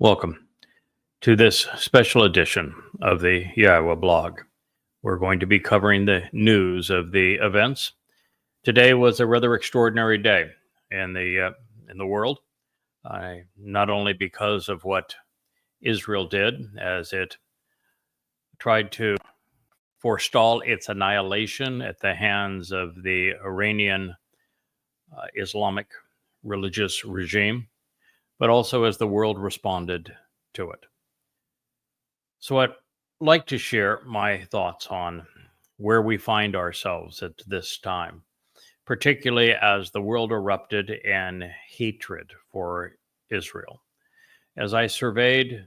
Welcome to this special edition of the YAHOWAH blog. We're going to be covering the news of the events. Today was a rather extraordinary day in the world, not only because of what Israel did as it tried to forestall its annihilation at the hands of the Iranian Islamic religious regime, but also as the world responded to it. So I'd like to share my thoughts on where we find ourselves at this time, particularly as the world erupted in hatred for Israel. As I surveyed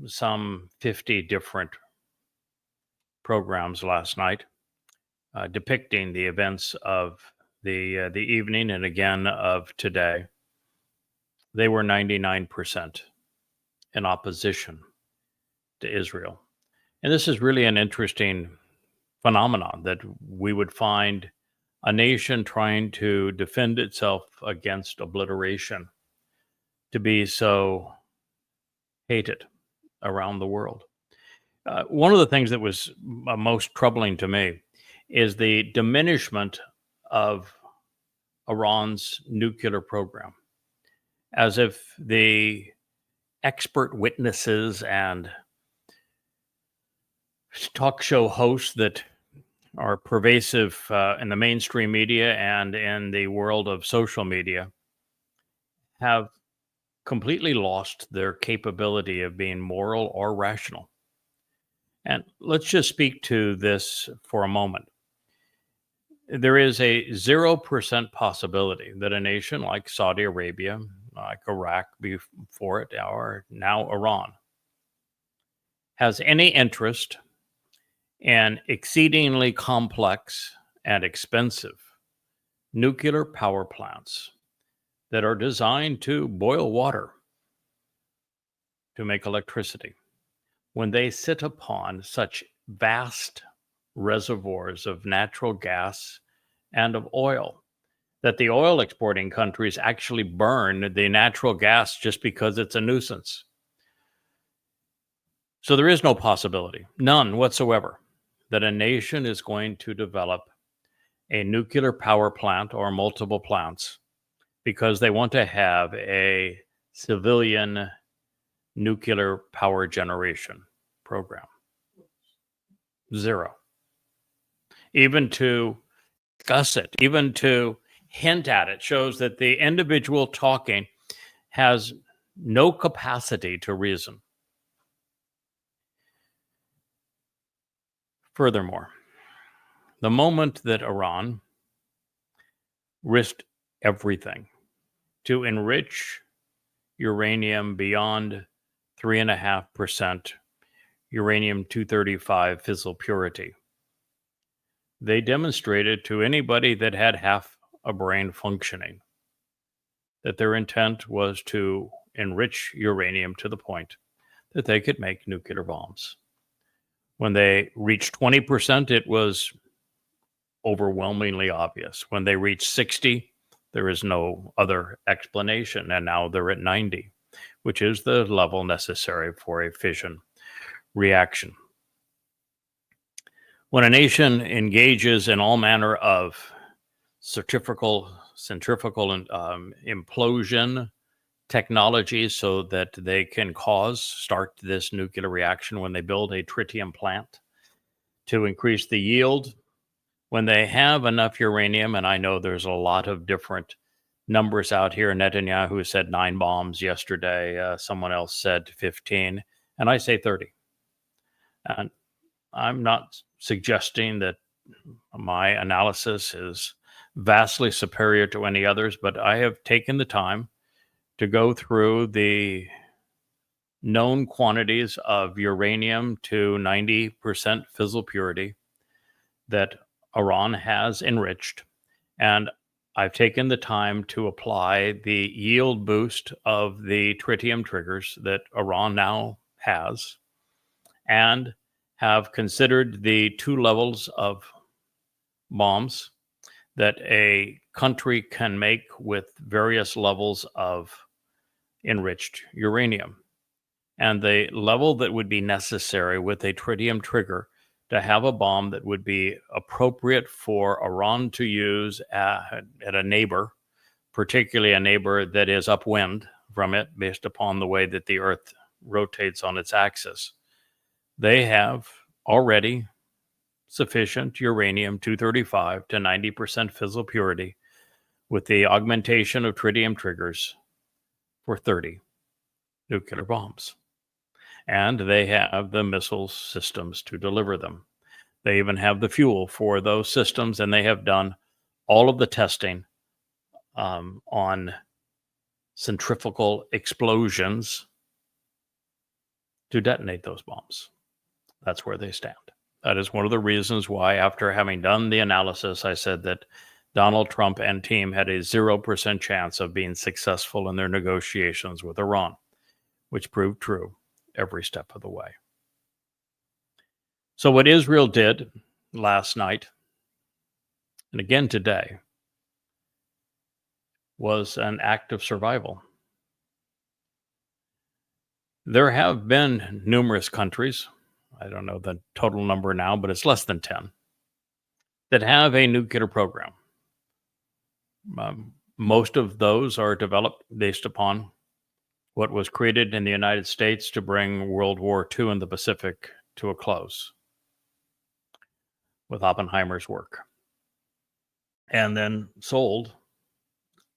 some 50 different programs last night, depicting the events of the evening and again of today, they were 99% in opposition to Israel. And this is really an interesting phenomenon that we would find a nation trying to defend itself against obliteration to be so hated around the world. One of the things that was most troubling to me is the diminishment of Iran's nuclear program, as if the expert witnesses and talk show hosts that are pervasive in the mainstream media and in the world of social media have completely lost their capability of being moral or rational. And let's just speak to this for a moment. There is a 0% possibility that a nation like Saudi Arabia, like Iraq before it, or now Iran, has any interest in exceedingly complex and expensive nuclear power plants that are designed to boil water to make electricity, when they sit upon such vast reservoirs of natural gas and of oil that the oil exporting countries actually burn the natural gas just because it's a nuisance. So there is no possibility, none whatsoever, that a nation is going to develop a nuclear power plant or multiple plants because they want to have a civilian nuclear power generation program. Zero. Even to discuss it, even to hint at it, shows that the individual talking has no capacity to reason. Furthermore, the moment that Iran risked everything to enrich uranium beyond 3.5% uranium-235 fissile purity, they demonstrated to anybody that had half a brain functioning that their intent was to enrich uranium to the point that they could make nuclear bombs. When they reached 20%, it was overwhelmingly obvious. When they reached 60, there is no other explanation. And now they're at 90, which is the level necessary for a fission reaction. When a nation engages in all manner of centrifugal implosion technologies so that they can start this nuclear reaction, when they build a tritium plant to increase the yield, when they have enough uranium, and I know there's a lot of different numbers out here. Netanyahu said 9 bombs yesterday. Someone else said 15, and I say 30. And I'm not suggesting that my analysis is vastly superior to any others, but I have taken the time to go through the known quantities of uranium to 90% fissile purity that Iran has enriched, and I've taken the time to apply the yield boost of the tritium triggers that Iran now has, and have considered the 2 levels of bombs that a country can make with various levels of enriched uranium. and the level that would be necessary with a tritium trigger to have a bomb that would be appropriate for Iran to use at a neighbor, particularly a neighbor that is upwind from it based upon the way that the Earth rotates on its axis. They have already sufficient uranium-235 to 90% fissile purity with the augmentation of tritium triggers for 30 nuclear bombs. And they have the missile systems to deliver them. They even have the fuel for those systems, and they have done all of the testing on centrifugal explosions to detonate those bombs. That's where they stand. That is one of the reasons why, after having done the analysis, I said that Donald Trump and team had a 0% chance of being successful in their negotiations with Iran, which proved true every step of the way. So what Israel did last night, and again today, was an act of survival. There have been numerous countries, I don't know the total number now, but it's less than 10, that have a nuclear program. Most of those are developed based upon what was created in the United States to bring World War II in the Pacific to a close with Oppenheimer's work, and then sold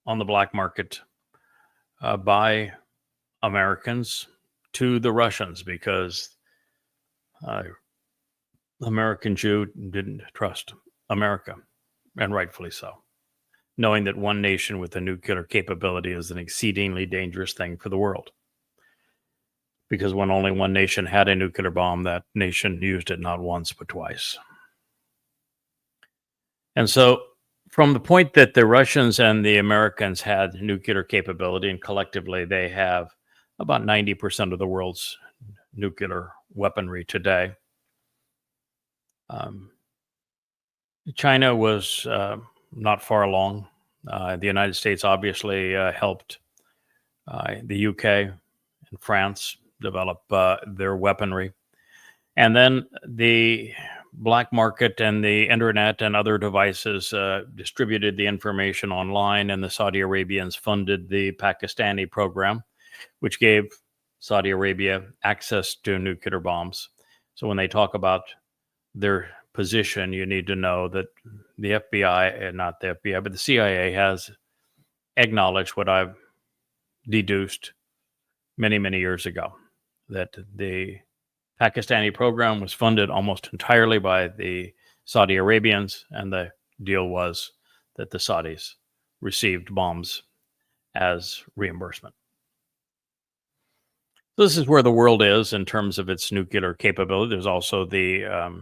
on the black market by Americans to the Russians, because American Jew didn't trust America, and rightfully so, knowing that one nation with a nuclear capability is an exceedingly dangerous thing for the world. Because when only one nation had a nuclear bomb, that nation used it not once but twice. And so from the point that the Russians and the Americans had nuclear capability, and collectively they have about 90% of the world's nuclear weaponry today, China was not far along. The United States obviously helped the UK and France develop their weaponry. And then the black market and the internet and other devices distributed the information online, and the Saudi Arabians funded the Pakistani program, which gave Saudi Arabia access to nuclear bombs. So when they talk about their position, you need to know that the FBI, not the FBI, but the CIA has acknowledged what I've deduced many, many years ago, that the Pakistani program was funded almost entirely by the Saudi Arabians, and the deal was that the Saudis received bombs as reimbursement. This is where the world is in terms of its nuclear capability. There's also the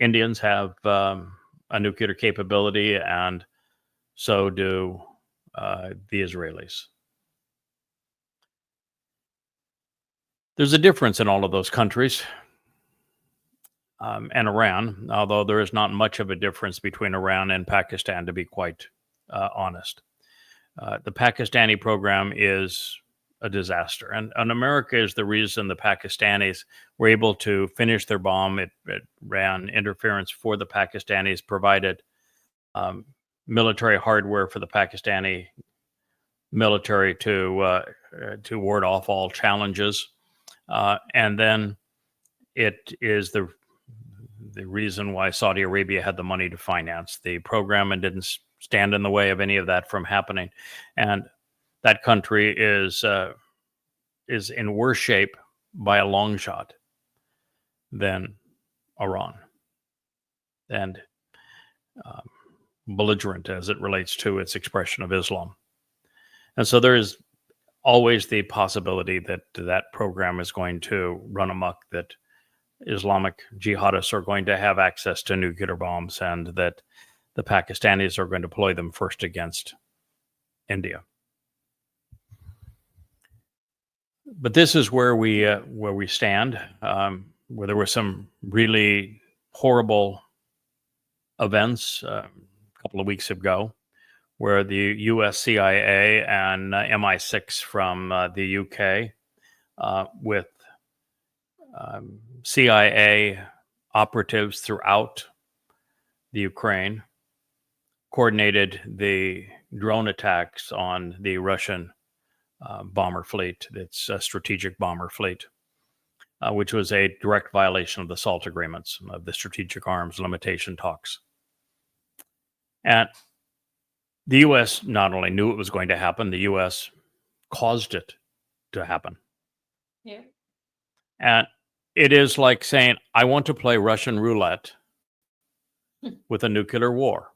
Indians have a nuclear capability, and so do the Israelis. There's a difference in all of those countries and Iran, although there is not much of a difference between Iran and Pakistan, to be quite honest. The Pakistani program is a disaster, and America is the reason the Pakistanis were able to finish their bomb. It ran interference for the Pakistanis, provided military hardware for the Pakistani military to ward off all challenges. And then it is the reason why Saudi Arabia had the money to finance the program and didn't stand in the way of any of that from happening. And that country is in worse shape by a long shot than Iran, and belligerent as it relates to its expression of Islam. And so there is always the possibility that that program is going to run amok, that Islamic jihadists are going to have access to nuclear bombs, and that the Pakistanis are going to deploy them first against India. But this is where we stand, where there were some really horrible events a couple of weeks ago, where the US CIA and MI6 from the UK with CIA operatives throughout the Ukraine, coordinated the drone attacks on the Russian bomber fleet, its strategic bomber fleet, which was a direct violation of the SALT agreements, of the strategic arms limitation talks. And the U.S. not only knew it was going to happen, the U.S. caused it to happen. Yeah. And it is like saying, I want to play Russian roulette with a nuclear war.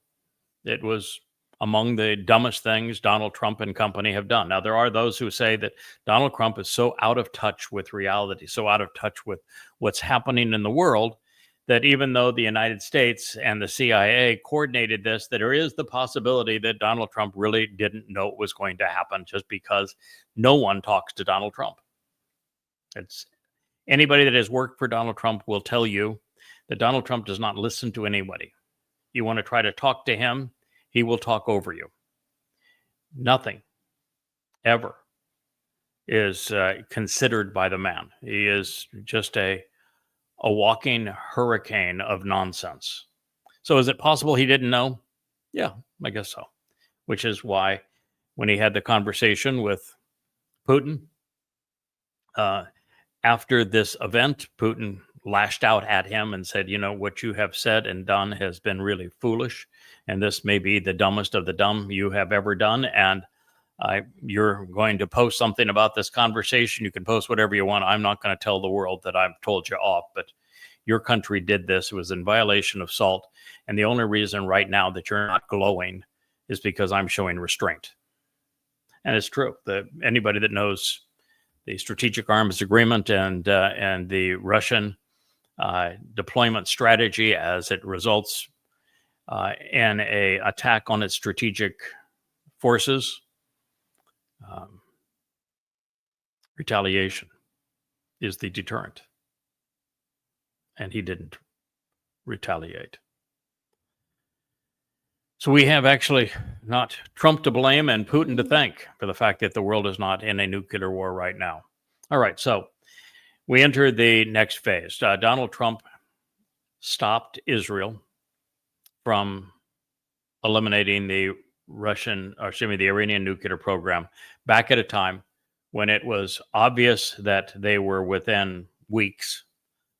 It was among the dumbest things Donald Trump and company have done. Now, there are those who say that Donald Trump is so out of touch with reality, so out of touch with what's happening in the world, that even though the United States and the CIA coordinated this, that there is the possibility that Donald Trump really didn't know it was going to happen just because no one talks to Donald Trump. It's anybody that has worked for Donald Trump will tell you that Donald Trump does not listen to anybody. You want to try to talk to him, he will talk over you. Nothing ever is considered by the man. He is just a walking hurricane of nonsense. So is it possible he didn't know? Yeah, I guess so. Which is why when he had the conversation with Putin, after this event, Putin lashed out at him and said, you know, what you have said and done has been really foolish. And this may be the dumbest of the dumb you have ever done. And you're going to post something about this conversation. You can post whatever you want. I'm not going to tell the world that I've told you off, but your country did this. It was in violation of SALT. And the only reason right now that you're not glowing is because I'm showing restraint. And it's true. Anybody that knows the Strategic Arms Agreement and the Russian deployment strategy as it results in a attack on its strategic forces, retaliation is the deterrent. And he didn't retaliate. So we have actually not Trump to blame and Putin to thank for the fact that the world is not in a nuclear war right now. All right, so we enter the next phase. Donald Trump stopped Israel from eliminating the Iranian nuclear program back at a time when it was obvious that they were within weeks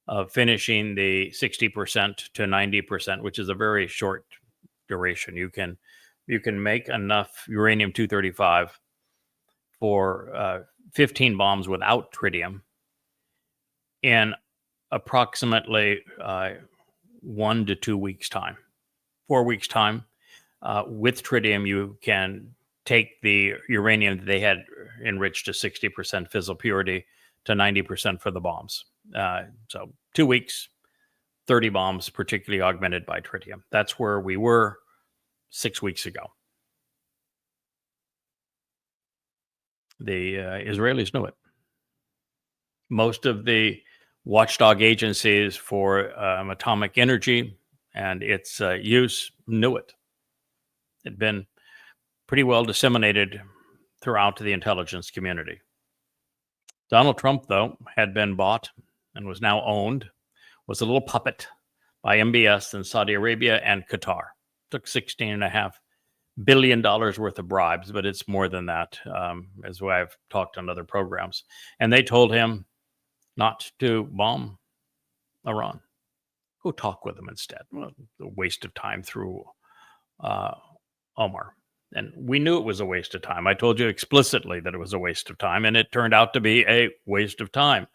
of finishing the 60% to 90%, which is a very short duration. You can make enough uranium-235 for 15 bombs without tritium in approximately 1 to 2 weeks time. 4 weeks time. With tritium, you can take the uranium that they had enriched to 60% fissile purity to 90% for the bombs. So 2 weeks, 30 bombs, particularly augmented by tritium. That's where we were 6 weeks ago. The Israelis knew it. Most of the watchdog agencies for atomic energy and its use knew it. It had been pretty well disseminated throughout the intelligence community. Donald Trump, though, had been bought and was now owned, was a little puppet by MBS in Saudi Arabia and Qatar. Took $16.5 billion worth of bribes, but it's more than that, as I've talked on other programs. And they told him not to bomb Iran. Go talk with them instead. Well, a waste of time through Omar. And we knew it was a waste of time. I told you explicitly that it was a waste of time, and it turned out to be a waste of time.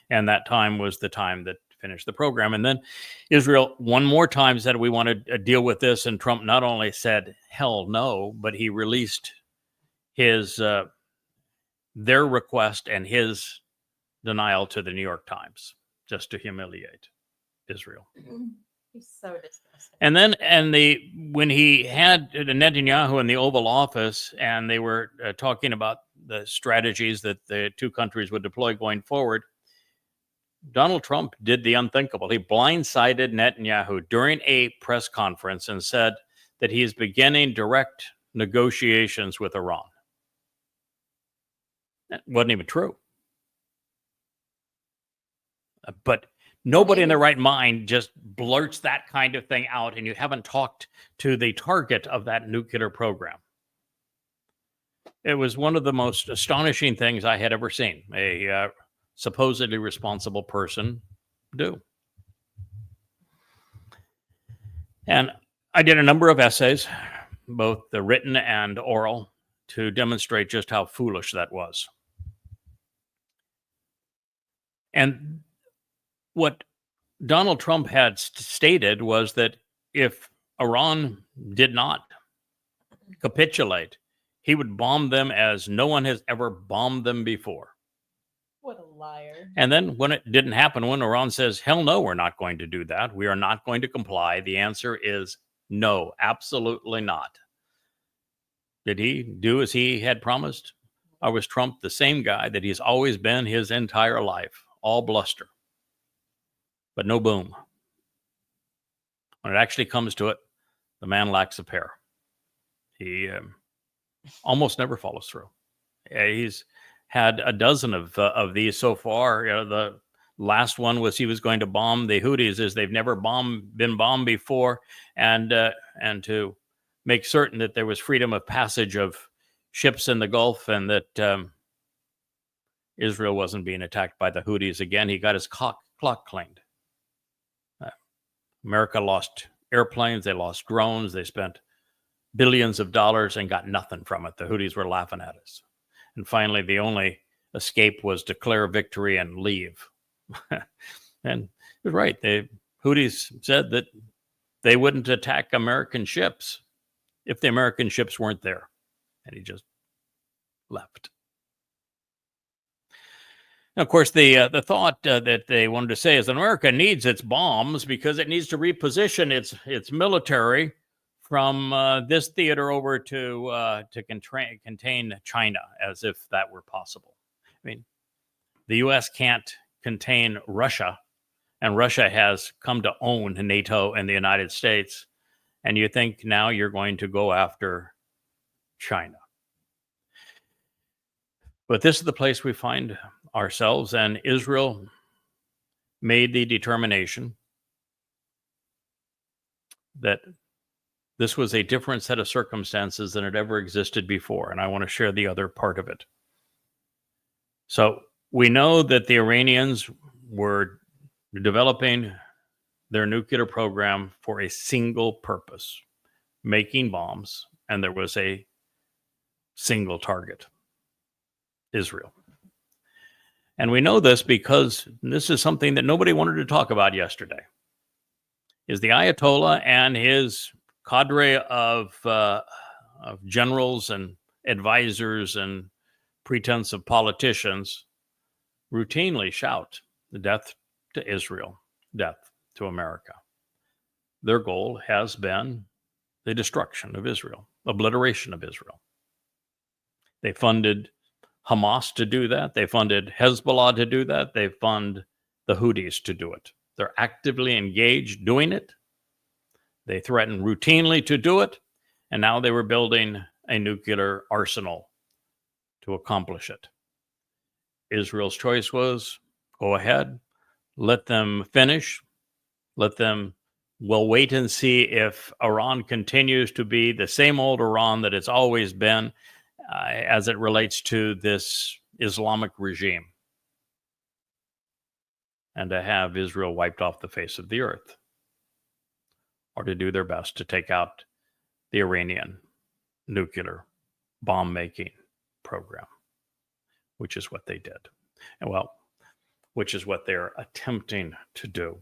And that time was the time that finished the program. And then Israel one more time said, we want to deal with this. And Trump not only said, hell no, but he released his their request and his denial to the New York Times just to humiliate Israel. He's so disgusting. And then, when he had Netanyahu in the Oval Office, and they were talking about the strategies that the two countries would deploy going forward, Donald Trump did the unthinkable. He blindsided Netanyahu during a press conference and said that he is beginning direct negotiations with Iran. That wasn't even true. But nobody in their right mind just blurts that kind of thing out, and you haven't talked to the target of that nuclear program. It was one of the most astonishing things I had ever seen a supposedly responsible person do. And I did a number of essays, both the written and oral, to demonstrate just how foolish that was. And what Donald Trump had stated was that if Iran did not capitulate, he would bomb them as no one has ever bombed them before. What a liar. And then when it didn't happen, when Iran says, hell no, we're not going to do that, we are not going to comply, the answer is no, absolutely not. Did he do as he had promised? Or was Trump the same guy that he's always been his entire life? All bluster, but no boom. When it actually comes to it, the man lacks a pair. He almost never follows through. He's had a dozen of these so far. The last one was he was going to bomb the Houthis, as they've never been bombed before, and to make certain that there was freedom of passage of ships in the Gulf, and that Israel wasn't being attacked by the Houthis again. He got his clock cleaned. America lost airplanes, they lost drones, they spent billions of dollars and got nothing from it. The Houthis were laughing at us. And finally, the only escape was declare victory and leave. And he was right. The Houthis said that they wouldn't attack American ships if the American ships weren't there. And he just left. Now, of course, the thought that they wanted to say is that America needs its bombs because it needs to reposition its military from this theater over to contain China, as if that were possible. I mean, the U.S. can't contain Russia, and Russia has come to own NATO and the United States, and you think now you're going to go after China. But this is the place we find ourselves, and Israel made the determination that this was a different set of circumstances than had ever existed before, and I want to share the other part of it. So we know that the Iranians were developing their nuclear program for a single purpose, making bombs, and there was a single target, Israel. And we know this because this is something that nobody wanted to talk about yesterday, is the Ayatollah and his cadre of generals and advisors and pretense of politicians routinely shout death to Israel, death to America. Their goal has been the destruction of Israel, obliteration of Israel. They funded Hamas to do that. They funded Hezbollah to do that. They fund the Houthis to do it. They're actively engaged doing it. They threatened routinely to do it, and now they were building a nuclear arsenal to accomplish it. Israel's choice was, go ahead, let them finish, we'll wait and see if Iran continues to be the same old Iran that it's always been as it relates to this Islamic regime, and to have Israel wiped off the face of the earth, or to do their best to take out the Iranian nuclear bomb-making program, which is what they did. And which is what they're attempting to do.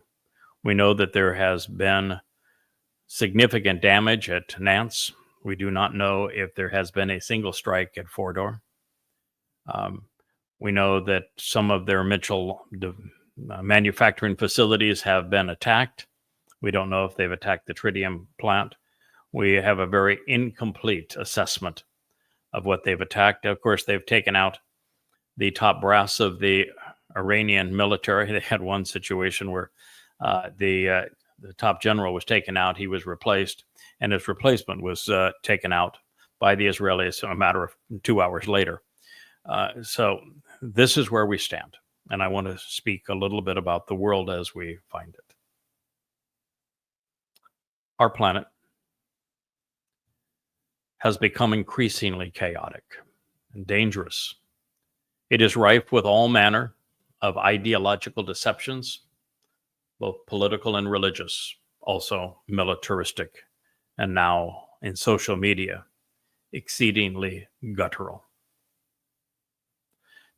We know that there has been significant damage at Nance. We do not know if there has been a single strike at Fordor. We know that some of their Mitchell manufacturing facilities have been attacked. We don't know if they've attacked the tritium plant. We have a very incomplete assessment of what they've attacked. Of course, they've taken out the top brass of the Iranian military. They had one situation where the top general was taken out. He was replaced, and his replacement was taken out by the Israelis a matter of 2 hours later. So this is where we stand. and I want to speak a little bit about the world as we find it. Our planet has become increasingly chaotic and dangerous. It is rife with all manner of ideological deceptions, both political and religious, also militaristic, and now in social media, exceedingly guttural.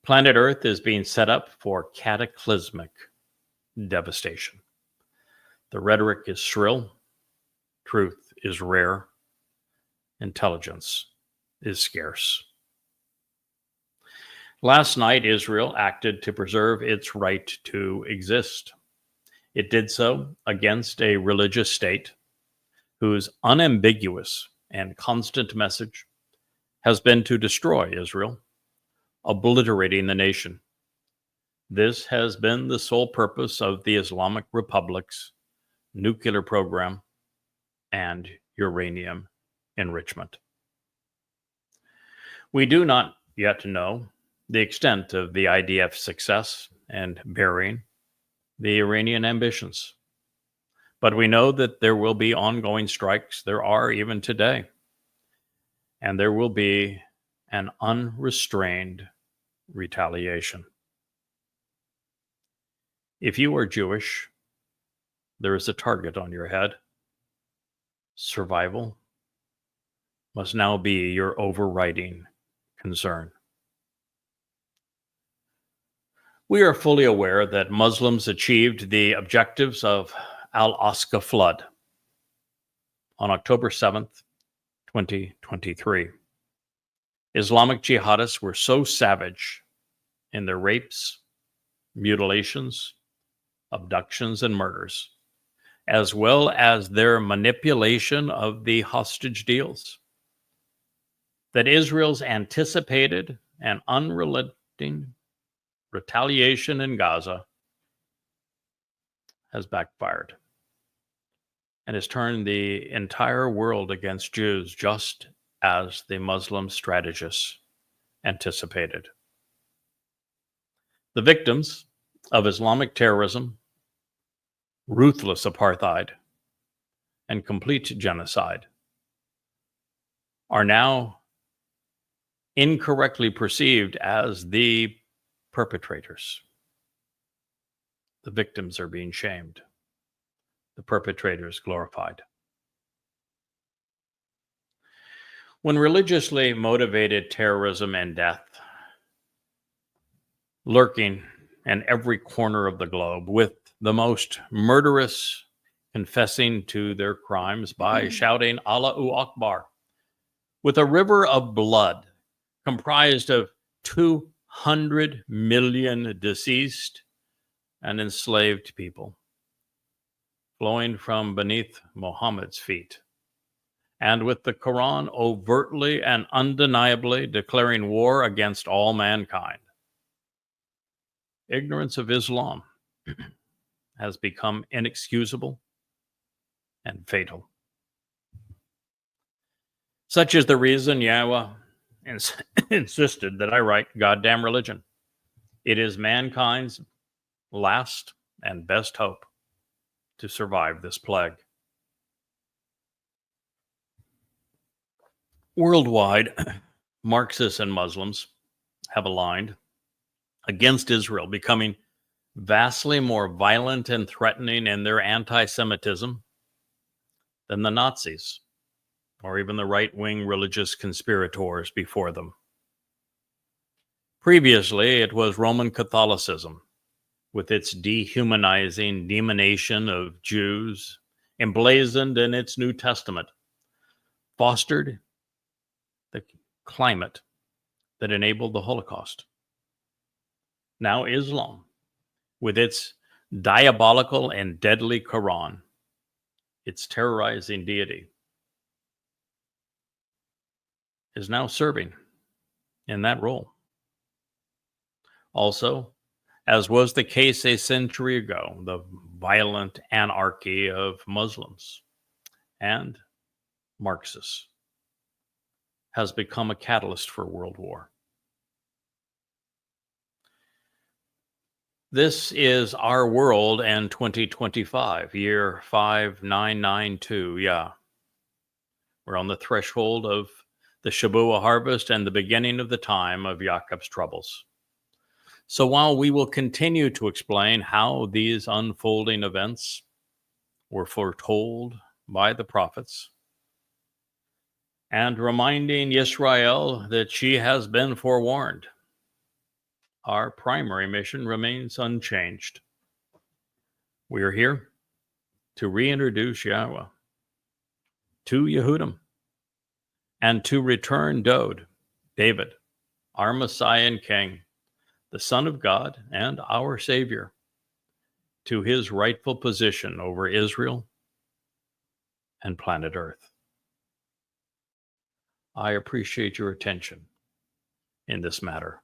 Planet Earth is being set up for cataclysmic devastation. The rhetoric is shrill, truth is rare, intelligence is scarce. Last night, Israel acted to preserve its right to exist. It did so against a religious state whose unambiguous and constant message has been to destroy Israel, obliterating the nation. This has been the sole purpose of the Islamic Republic's nuclear program and uranium enrichment. We do not yet know the extent of the IDF's success in burying the Iranian ambitions, but we know that there will be ongoing strikes. There are even today, and there will be an unrestrained retaliation. If you are Jewish, there is a target on your head. Survival must now be your overriding concern. We are fully aware that Muslims achieved the objectives of Al-Aqsa flood on October 7th, 2023. Islamic jihadists were so savage in their rapes, mutilations, abductions, and murders, as well as their manipulation of the hostage deals, that Israel's anticipated and unrelenting retaliation in Gaza has backfired and has turned the entire world against Jews, just as the Muslim strategists anticipated. The victims of Islamic terrorism, ruthless apartheid, and complete genocide are now incorrectly perceived as the perpetrators. The victims are being shamed, the perpetrators glorified. When religiously motivated terrorism and death lurking in every corner of the globe, with the most murderous confessing to their crimes by shouting Allahu Akbar, with a river of blood comprised of 200 million deceased and enslaved people flowing from beneath Muhammad's feet, and with the Quran overtly and undeniably declaring war against all mankind, ignorance of Islam has become inexcusable and fatal. Such is the reason YAHOWAH insisted that I write Goddamn Religion. It is mankind's last and best hope to survive this plague. Worldwide, Marxists and Muslims have aligned against Israel, becoming vastly more violent and threatening in their anti-Semitism than the Nazis or even the right-wing religious conspirators before them. Previously, it was Roman Catholicism, with its dehumanizing demonization of Jews, emblazoned in its New Testament, fostered the climate that enabled the Holocaust. Now Islam, with its diabolical and deadly Quran, its terrorizing deity, is now serving in that role. Also, as was the case a century ago, the violent anarchy of Muslims and Marxists has become a catalyst for world war. This is our world and 2025, year 5992. Yeah. We're on the threshold of the Shabuah harvest and the beginning of the time of Jacob's troubles. So while we will continue to explain how these unfolding events were foretold by the prophets, and reminding Israel that she has been forewarned, our primary mission remains unchanged. We are here to reintroduce Yahweh to Yehudim and to return David, our Messiah and King, the Son of God and our Savior, to his rightful position over Israel and planet Earth. I appreciate your attention in this matter.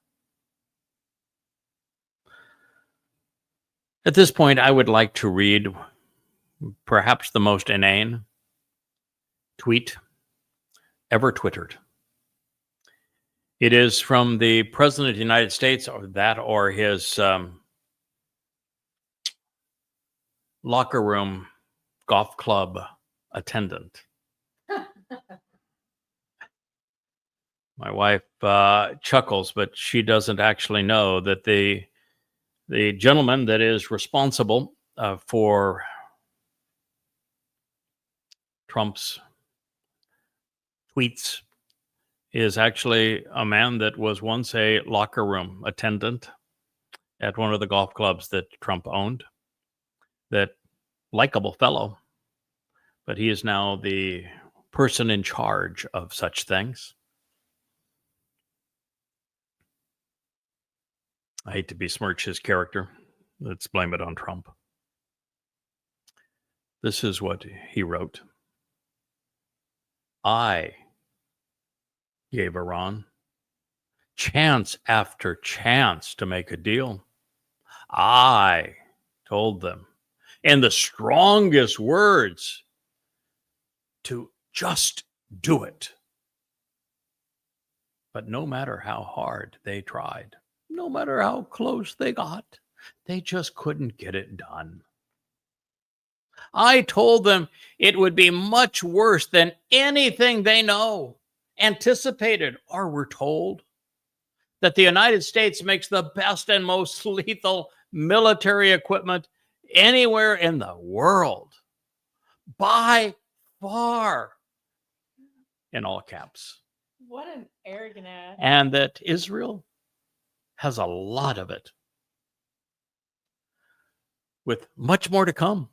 At this point, I would like to read perhaps the most inane tweet ever twittered. It is from the President of the United States, or his locker room golf club attendant. My wife chuckles, but she doesn't actually know that the gentleman that is responsible for Trump's tweets is actually a man that was once a locker room attendant at one of the golf clubs that Trump owned. That likable fellow, but he is now the person in charge of such things. I hate to besmirch his character. Let's blame it on Trump. This is what he wrote. I gave Iran chance after chance to make a deal. I told them in the strongest words to just do it. But no matter how hard they tried, no matter how close they got, they just couldn't get it done. I told them it would be much worse than anything they know, anticipated, or were told. That the United States makes the best and most lethal military equipment anywhere in the world. By far. In all caps. What an arrogant ass. And that Israel has a lot of it. With much more to come.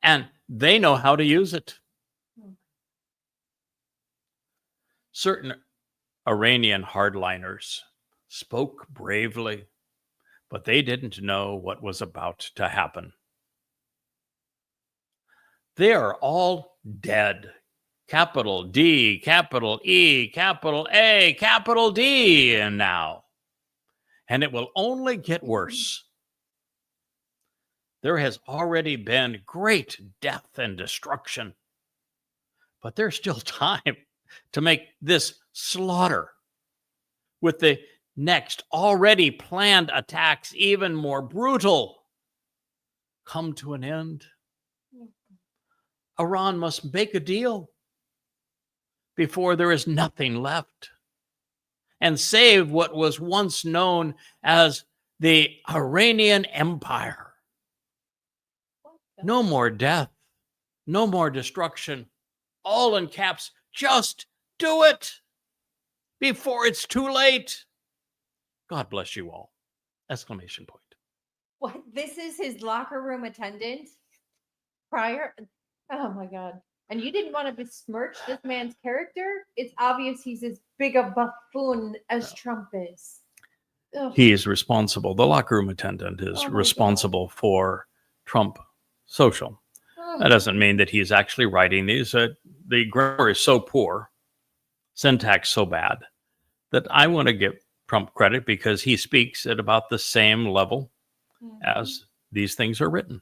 And they know how to use it. Certain Iranian hardliners spoke bravely, but they didn't know what was about to happen. They are all dead. Capital D, capital E, capital A, capital D, and now. And it will only get worse. There has already been great death and destruction, but there's still time to make this slaughter with the next already planned attacks even more brutal come to an end. Iran must make a deal before there is nothing left and save what was once known as the Iranian Empire. No more death, no more destruction, all in caps. Just do it before it's too late. God bless you all. Exclamation point. What? This is his locker room attendant prior? Oh my God. And you didn't want to besmirch this man's character? It's obvious he's as big a buffoon as Trump is. Ugh. He is responsible. The locker room attendant is responsible for Trump social. That doesn't mean that he's actually writing these. The grammar is so poor, syntax so bad, that I want to give Trump credit because he speaks at about the same level as these things are written.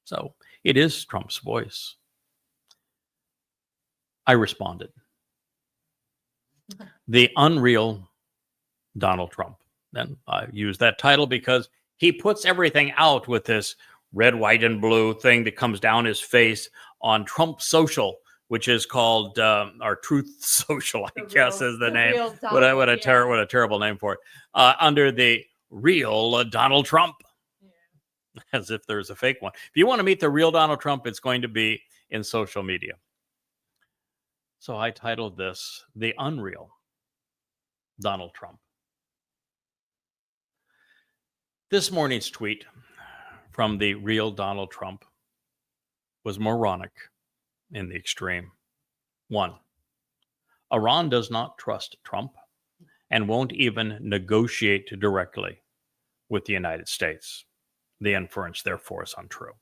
So it is Trump's voice. I responded. The unreal Donald Trump. Then I use that title because he puts everything out with this red, white, and blue thing that comes down his face on Trump Social, which is called our Truth Social, I guess is the name. What a terrible name for it. Under the real Donald Trump, as if there's a fake one. If you want to meet the real Donald Trump, it's going to be in social media. So I titled this The Unreal Donald Trump. This morning's tweet from the real Donald Trump was moronic in the extreme. 1, Iran does not trust Trump and won't even negotiate directly with the United States. The inference, therefore, is untrue.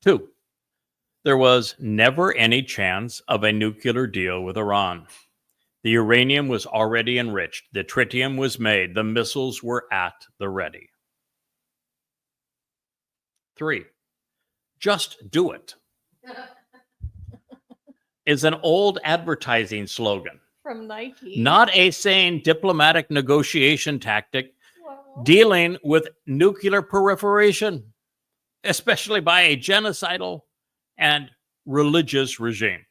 2, there was never any chance of a nuclear deal with Iran. The uranium was already enriched. The tritium was made. The missiles were at the ready. 3, just do it is an old advertising slogan. From Nike. Not a sane diplomatic negotiation tactic Wow. dealing with nuclear proliferation, especially by a genocidal and religious regime.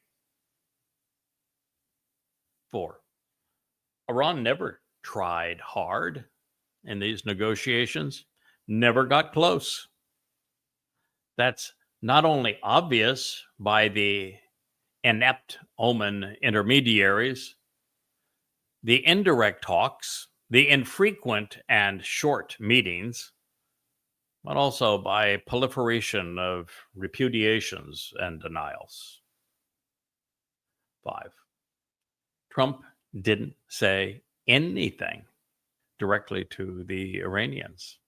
4, Iran never tried hard in these negotiations, never got close. That's not only obvious by the inept Oman intermediaries, the indirect talks, the infrequent and short meetings, but also by proliferation of repudiations and denials. 5, Trump didn't say anything directly to the Iranians.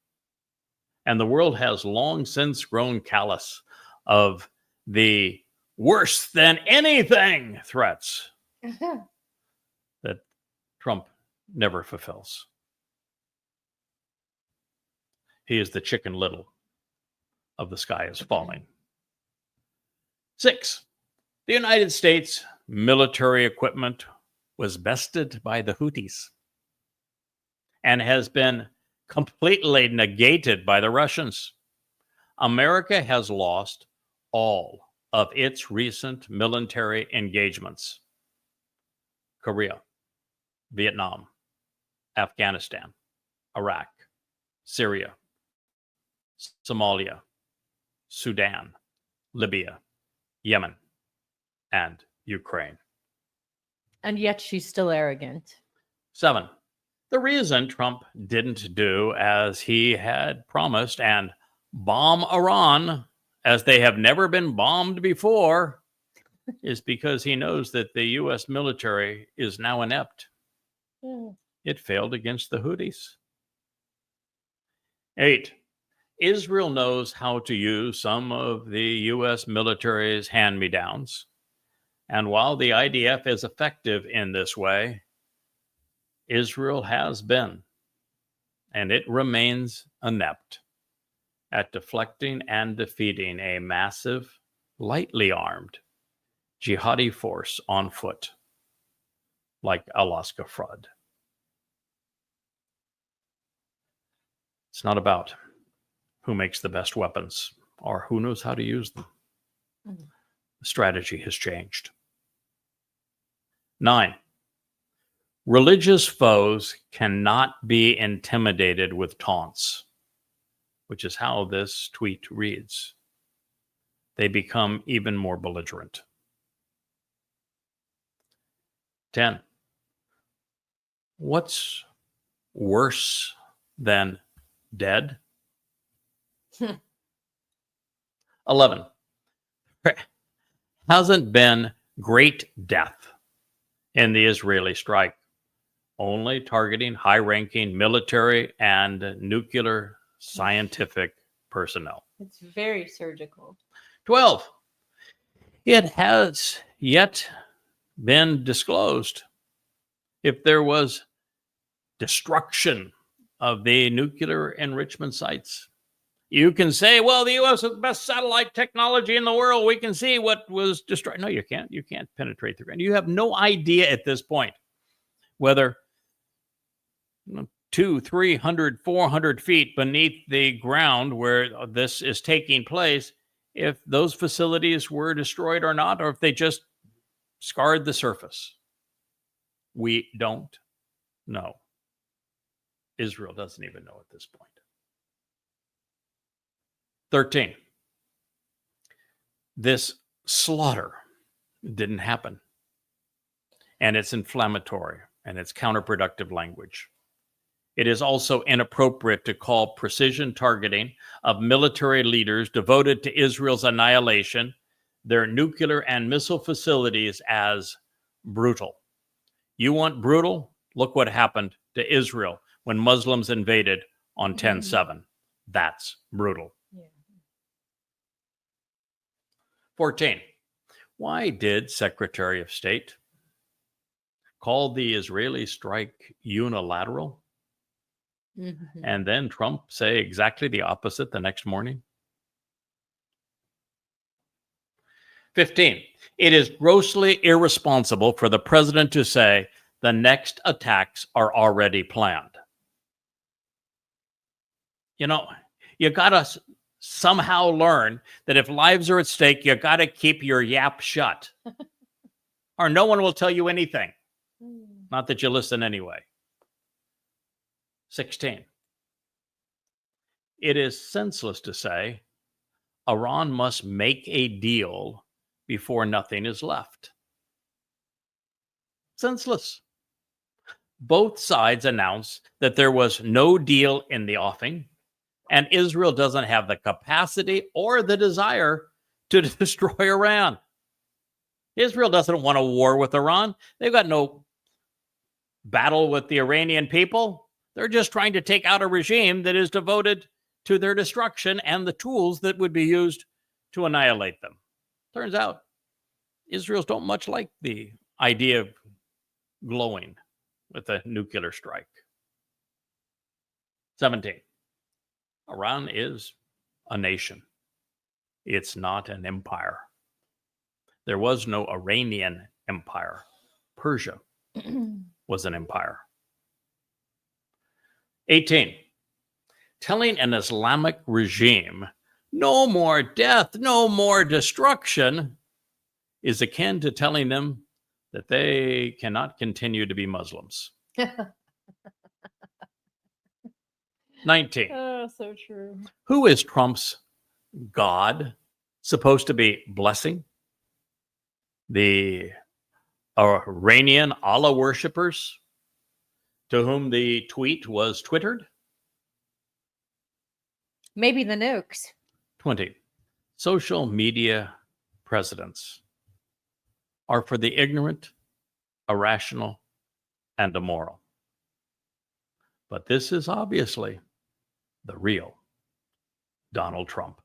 And the world has long since grown callous of the worse than anything threats that Trump never fulfills. He is the Chicken Little of the sky is falling. 6, the United States military equipment was bested by the Houthis and has been completely negated by the Russians. America has lost all of its recent military engagements. Korea, Vietnam, Afghanistan, Iraq, Syria, Somalia, Sudan, Libya, Yemen, and Ukraine. And yet she's still arrogant. 7, the reason Trump didn't do as he had promised and bomb Iran as they have never been bombed before is because he knows that the U.S. military is now inept. It failed against the Houthis. 8, Israel knows how to use some of the U.S. military's hand-me-downs. And while the IDF is effective in this way, Israel has been, and it remains inept at deflecting and defeating a massive, lightly armed jihadi force on foot, like Alaska Flood. It's not about who makes the best weapons or who knows how to use them. The strategy has changed. 9, religious foes cannot be intimidated with taunts, which is how this tweet reads. They become even more belligerent. 10, what's worse than dead? 11, hasn't been great death in the Israeli strike, only targeting high-ranking military and nuclear scientific personnel. It's very surgical. 12, it has yet been disclosed if there was destruction of the nuclear enrichment sites. You can say, well, the U.S. has the best satellite technology in the world. We can see what was destroyed. No, you can't. You can't penetrate the ground. You have no idea at this point whether 200, 300, 400 feet beneath the ground where this is taking place, if those facilities were destroyed or not, or if they just scarred the surface. We don't know. Israel doesn't even know at this point. 13. This slaughter didn't happen. And it's inflammatory and it's counterproductive language. It is also inappropriate to call precision targeting of military leaders devoted to Israel's annihilation, their nuclear and missile facilities, as brutal. You want brutal? Look what happened to Israel when Muslims invaded on 10/7. That's brutal. Yeah. 14. Why did Secretary of State call the Israeli strike unilateral? Mhm. And then Trump say exactly the opposite the next morning? 15. It is grossly irresponsible for the president to say the next attacks are already planned. You know, you got to somehow learn that if lives are at stake, you got to keep your yap shut. Or no one will tell you anything. Not that you listen anyway. 16. It is senseless to say Iran must make a deal before nothing is left. Senseless. Both sides announced that there was no deal in the offing, and Israel doesn't have the capacity or the desire to destroy Iran. Israel doesn't want a war with Iran. They've got no battle with the Iranian people. They're just trying to take out a regime that is devoted to their destruction and the tools that would be used to annihilate them. Turns out, Israelis don't much like the idea of glowing with a nuclear strike. 17. Iran is a nation. It's not an empire. There was no Iranian empire. Persia was an empire. 18. Telling an Islamic regime no more death, no more destruction is akin to telling them that they cannot continue to be Muslims. 19. Oh, so true. Who is Trump's God supposed to be blessing? The Iranian Allah worshippers to whom the tweet was twittered? Maybe the nukes. 20. Social media presidents are for the ignorant, irrational, and immoral. But this is obviously the real Donald Trump.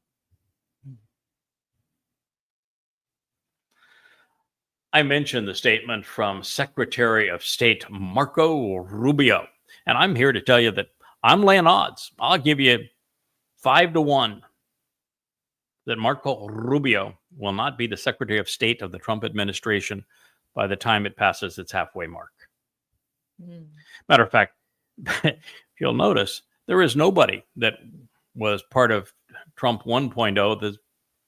I mentioned the statement from Secretary of State Marco Rubio, and I'm here to tell you that I'm laying odds. I'll give you 5-1 that Marco Rubio will not be the Secretary of State of the Trump administration by the time it passes its halfway mark. Matter of fact, if you'll notice, there is nobody that was part of Trump 1.0 that's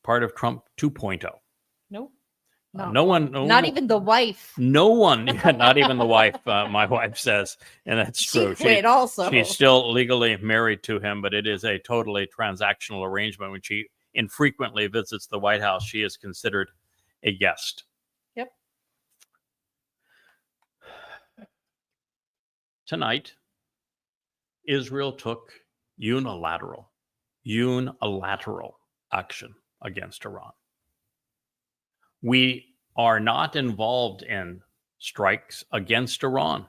part of Trump 2.0. Nope. Not even the wife. No one, not even the wife. My wife says, and that's true. She quit also. She's still legally married to him, but it is a totally transactional arrangement. When she infrequently visits the White House, she is considered a guest. Yep. Tonight, Israel took unilateral action against Iran. We are not involved in strikes against Iran.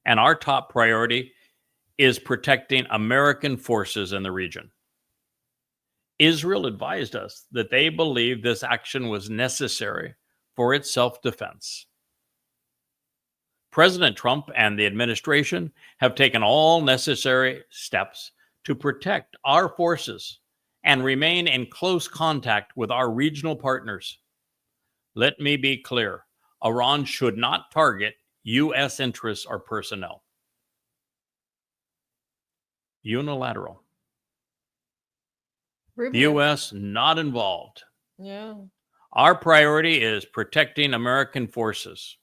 And our top priority is protecting American forces in the region. Israel advised us that they believed this action was necessary for its self-defense. President Trump and the administration have taken all necessary steps to protect our forces and remain in close contact with our regional partners. Let me be clear. Iran should not target U.S. interests or personnel. Unilateral. The Rubio. U.S. not involved. Yeah. Our priority is protecting American forces.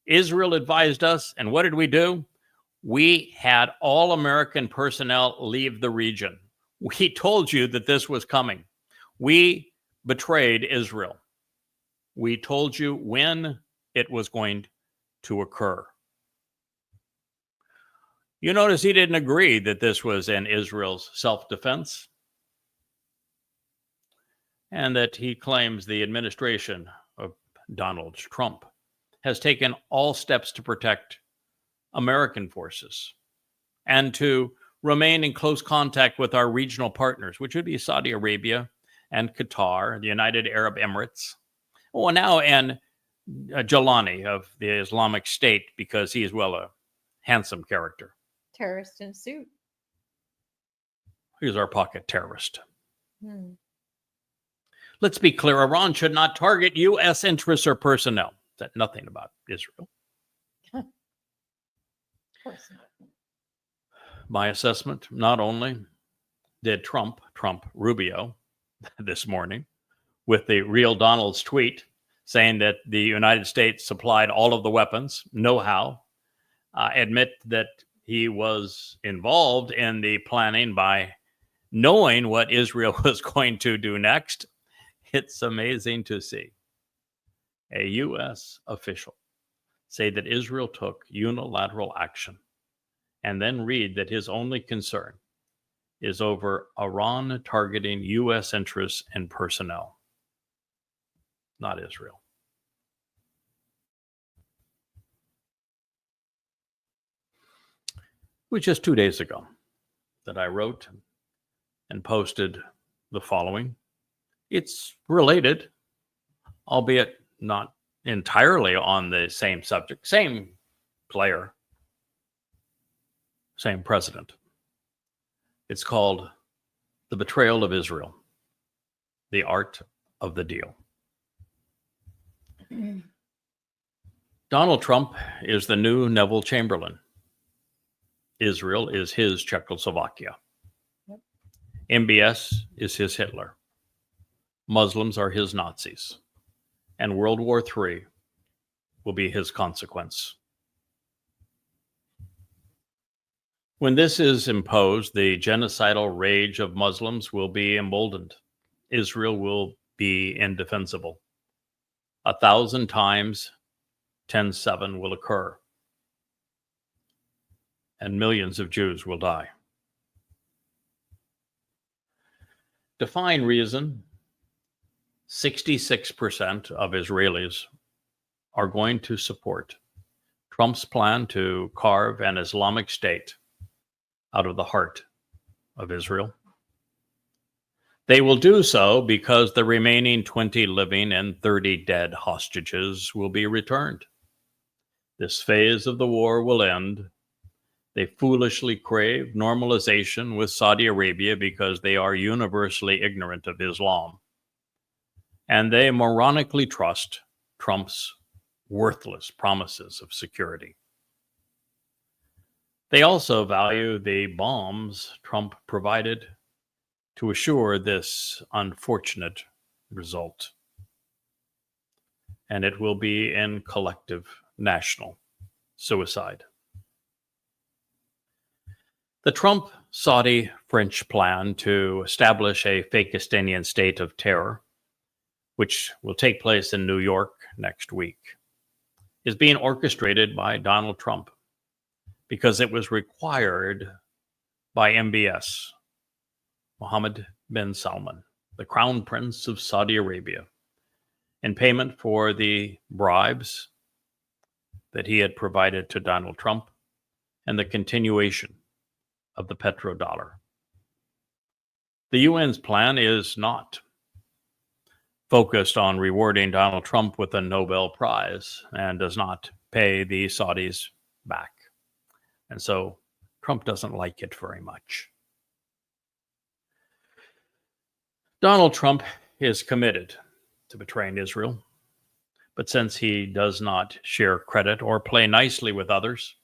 Israel advised us, and what did we do? We had all American personnel leave the region. We told you that this was coming. We betrayed Israel. We told you when it was going to occur. You notice he didn't agree that this was in Israel's self-defense, and that he claims the administration of Donald Trump has taken all steps to protect American forces and to remain in close contact with our regional partners, which would be Saudi Arabia and Qatar, the United Arab Emirates. Oh, now and Jalani of the Islamic State, because he is, well, a handsome character. Terrorist in a suit. He's our pocket terrorist. Hmm. Let's be clear, Iran should not target U.S. interests or personnel. Said nothing about Israel. Of course not. My assessment, not only did Trump Rubio this morning with the real Donald's tweet saying that the United States supplied all of the weapons, know-how, admit that he was involved in the planning by knowing what Israel was going to do next. It's amazing to see a U.S. official say that Israel took unilateral action and then read that his only concern is over Iran targeting U.S. interests and personnel, not Israel. It was just 2 days ago that I wrote and posted the following. It's related, albeit not entirely on the same subject, same player, same president. It's called The Betrayal of Israel, The Art of the Deal. Donald Trump is the new Neville Chamberlain. Israel is his Czechoslovakia. Yep. MBS is his Hitler. Muslims are his Nazis. And World War III will be his consequence. When this is imposed, the genocidal rage of Muslims will be emboldened. Israel will be indefensible. 1,000 times 10-7 will occur. And millions of Jews will die. Define reason. 66% of Israelis are going to support Trump's plan to carve an Islamic State out of the heart of Israel. They will do so because the remaining 20 living and 30 dead hostages will be returned. This phase of the war will end. They foolishly crave normalization with Saudi Arabia because they are universally ignorant of Islam. And they moronically trust Trump's worthless promises of security. They also value the bombs Trump provided to assure this unfortunate result. And it will be in collective national suicide. The Trump-Saudi-French plan to establish a Fakistanian state of terror, which will take place in New York next week, is being orchestrated by Donald Trump because it was required by MBS, Mohammed bin Salman, the Crown Prince of Saudi Arabia, in payment for the bribes that he had provided to Donald Trump and the continuation of the petrodollar. The UN's plan is not focused on rewarding Donald Trump with a Nobel Prize and does not pay the Saudis back. And so Trump doesn't like it very much. Donald Trump is committed to betraying Israel, but since he does not share credit or play nicely with others,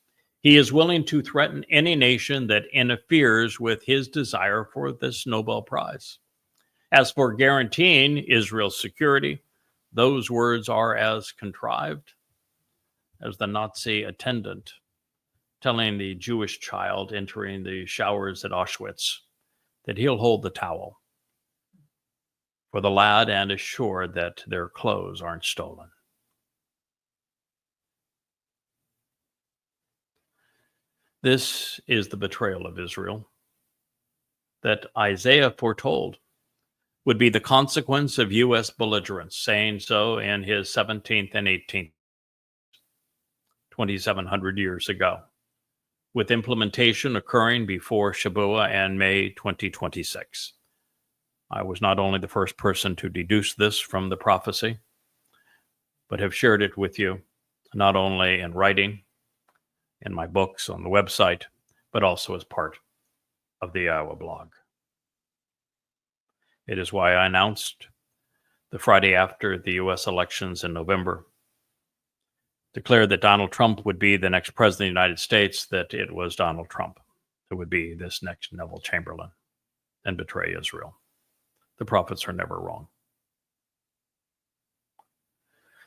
He is willing to threaten any nation that interferes with his desire for this Nobel Prize. As for guaranteeing Israel's security, those words are as contrived as the Nazi attendant telling the Jewish child entering the showers at Auschwitz that he'll hold the towel for the lad and assure that their clothes aren't stolen. This is the betrayal of Israel that Isaiah foretold would be the consequence of U.S. belligerence, saying so in his 17th and 18th, 2,700 years ago, with implementation occurring before Shabat and May 2026. I was not only the first person to deduce this from the prophecy, but have shared it with you, not only in writing, in my books on the website, but also as part of the YAHOWAH blog. It is why I announced the Friday after the U.S. elections in November, declared that Donald Trump would be the next president of the United States, that it was Donald Trump who would be this next Neville Chamberlain and betray Israel. The prophets are never wrong.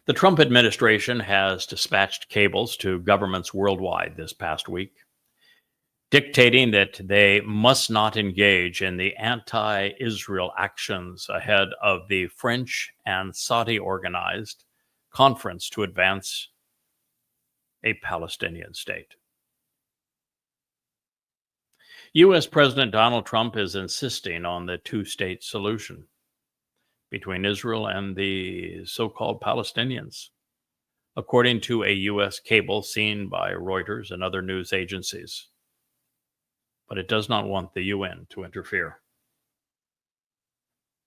The Trump administration has dispatched cables to governments worldwide this past week, dictating that they must not engage in the anti-Israel actions ahead of the French and Saudi-organized conference to advance a Palestinian state. U.S. President Donald Trump is insisting on the two-state solution between Israel and the so-called Palestinians, according to a U.S. cable seen by Reuters and other news agencies. But it does not want the UN to interfere.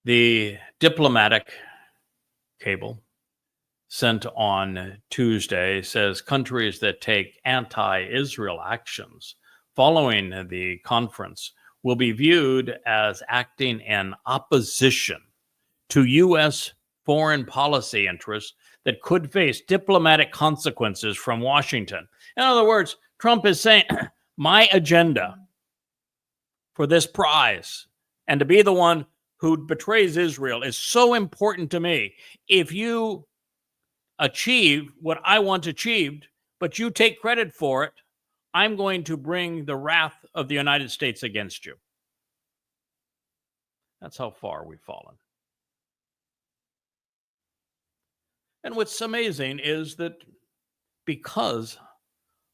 The diplomatic cable sent on Tuesday says countries that take anti-Israel actions following the conference will be viewed as acting in opposition to U.S. foreign policy interests that could face diplomatic consequences from Washington. In other words, Trump is saying, my agenda for this prize and to be the one who betrays Israel is so important to me. If you achieve what I want achieved, but you take credit for it, I'm going to bring the wrath of the United States against you. That's how far we've fallen. And what's amazing is that because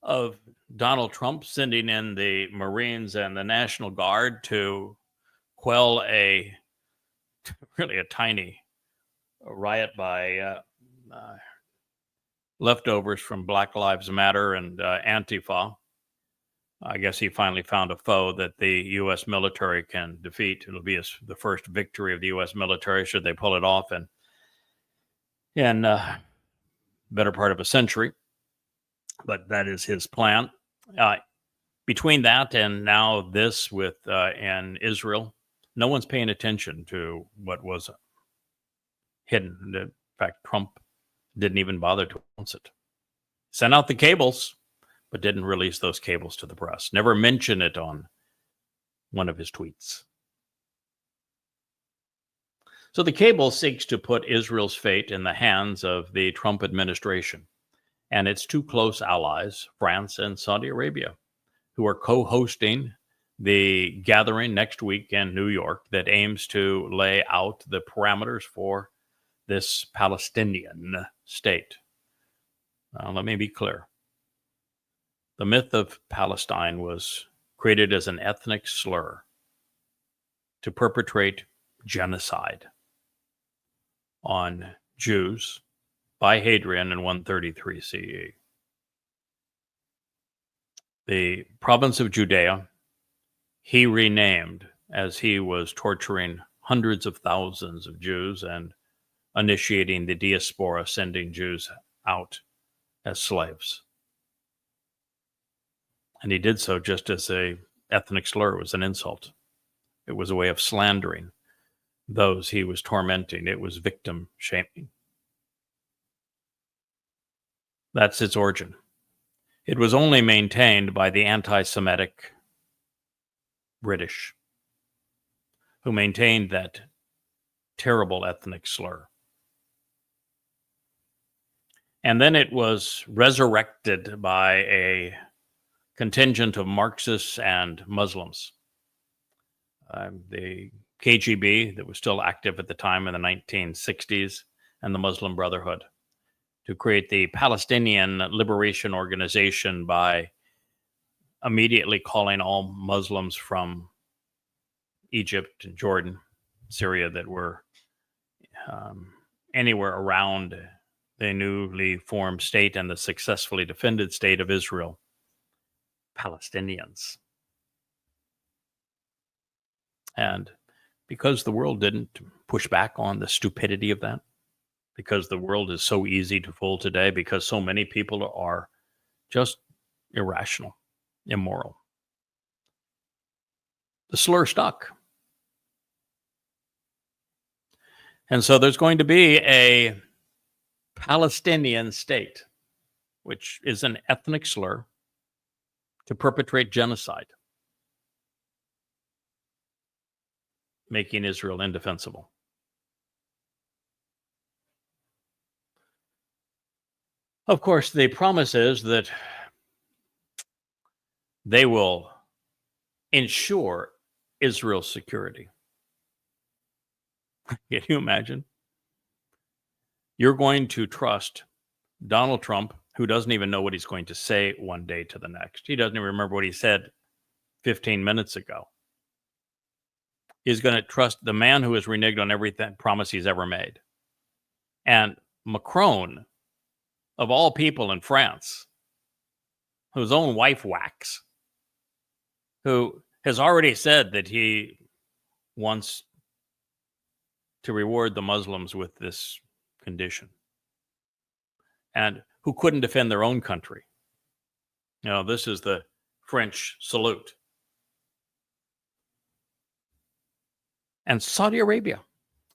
of Donald Trump sending in the Marines and the National Guard to quell a really a tiny riot by leftovers from Black Lives Matter and Antifa, I guess he finally found a foe that the U.S. military can defeat. It'll be the first victory of the U.S. military, should they pull it off in better part of a century. But that is his plan. Between that and now this with in Israel, no one's paying attention to what was hidden. In fact, Trump didn't even bother to announce it. Sent out the cables, but didn't release those cables to the press. Never mention it on one of his tweets. So the cable seeks to put Israel's fate in the hands of the Trump administration and its two close allies, France and Saudi Arabia, who are co-hosting the gathering next week in New York that aims to lay out the parameters for this Palestinian state. Now, let me be clear. The myth of Palestine was created as an ethnic slur to perpetrate genocide on Jews by Hadrian in 133 CE. The province of Judea, he renamed as he was torturing hundreds of thousands of Jews and initiating the diaspora, sending Jews out as slaves. And he did so just as a ethnic slur. It was an insult. It was a way of slandering those he was tormenting. It was victim shaming. That's its origin. It was only maintained by the anti-Semitic British, who maintained that terrible ethnic slur. And then it was resurrected by a contingent of Marxists and Muslims. The KGB, that was still active at the time in the 1960s, and the Muslim Brotherhood, to create the Palestinian Liberation Organization by immediately calling all Muslims from Egypt and Jordan, Syria, that were anywhere around the newly formed state and the successfully defended state of Israel, Palestinians. And because the world didn't push back on the stupidity of that, because the world is so easy to fool today, because so many people are just irrational, immoral, the slur stuck. And so there's going to be a Palestinian state, which is an ethnic slur to perpetrate genocide, making Israel indefensible. Of course, the promise is that they will ensure Israel's security. Can you imagine? You're going to trust Donald Trump, who doesn't even know what he's going to say one day to the next. He doesn't even remember what he said 15 minutes ago. He's going to trust the man who has reneged on every promise he's ever made. And Macron, of all people in France, whose own wife whacks, who has already said that he wants to reward the Muslims with this condition, and who couldn't defend their own country. You know, this is the French salute. And Saudi Arabia,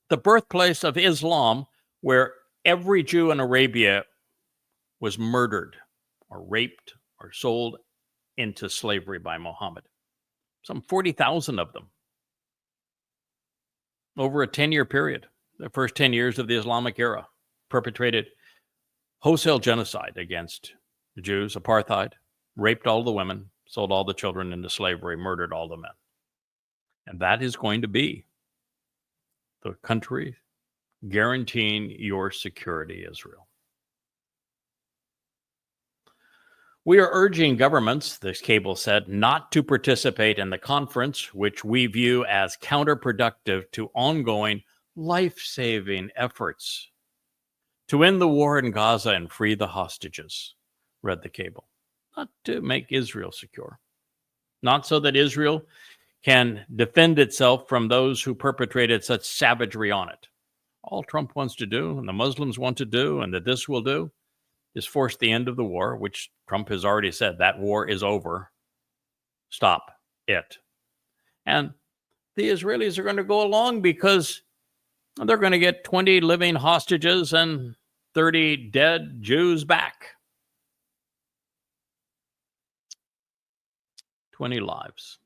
the birthplace of Islam, where every Jew in Arabia was murdered or raped or sold into slavery by Muhammad. Some 40,000 of them over a 10-year period. The first 10 years of the Islamic era perpetrated wholesale genocide against the Jews, apartheid, raped all the women, sold all the children into slavery, murdered all the men. And that is going to be the country guaranteeing your security, Israel. We are urging governments, this cable said, not to participate in the conference, which we view as counterproductive to ongoing life-saving efforts to end the war in Gaza and free the hostages, read the cable. Not to make Israel secure. Not so that Israel can defend itself from those who perpetrated such savagery on it. All Trump wants to do, and the Muslims want to do, and that this will do, is force the end of the war, which Trump has already said that war is over. Stop it. And the Israelis are going to go along because they're going to get 20 living hostages and 30 dead Jews back. 20 lives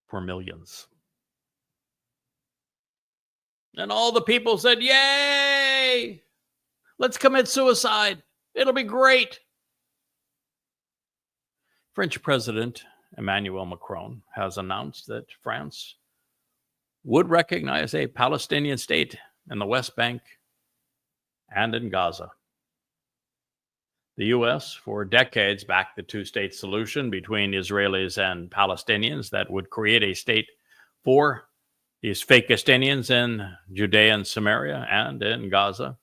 for millions. And all the people said, yay! Let's commit suicide. It'll be great. French President Emmanuel Macron has announced that France would recognize a Palestinian state in the West Bank and in Gaza. The U.S., for decades, backed the two-state solution between Israelis and Palestinians that would create a state for these Fakistinians in Judea and Samaria and in Gaza.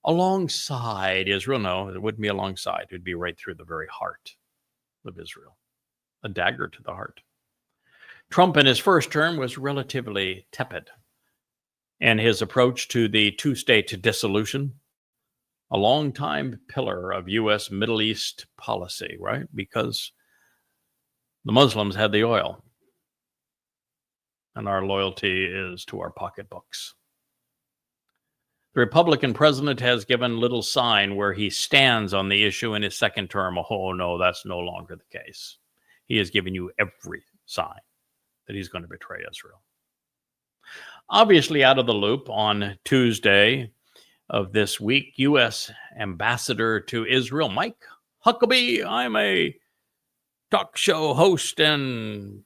Alongside Israel, no, it wouldn't be alongside. It would be right through the very heart of Israel, a dagger to the heart. Trump in his first term was relatively tepid in his approach to the two-state dissolution, a longtime pillar of U.S. Middle East policy, right? Because the Muslims had the oil, and our loyalty is to our pocketbooks. The Republican president has given little sign where he stands on the issue in his second term. Oh, no, that's no longer the case. He has given you every sign that he's going to betray Israel. Obviously out of the loop on Tuesday of this week, U.S. Ambassador to Israel, Mike Huckabee, I'm a talk show host and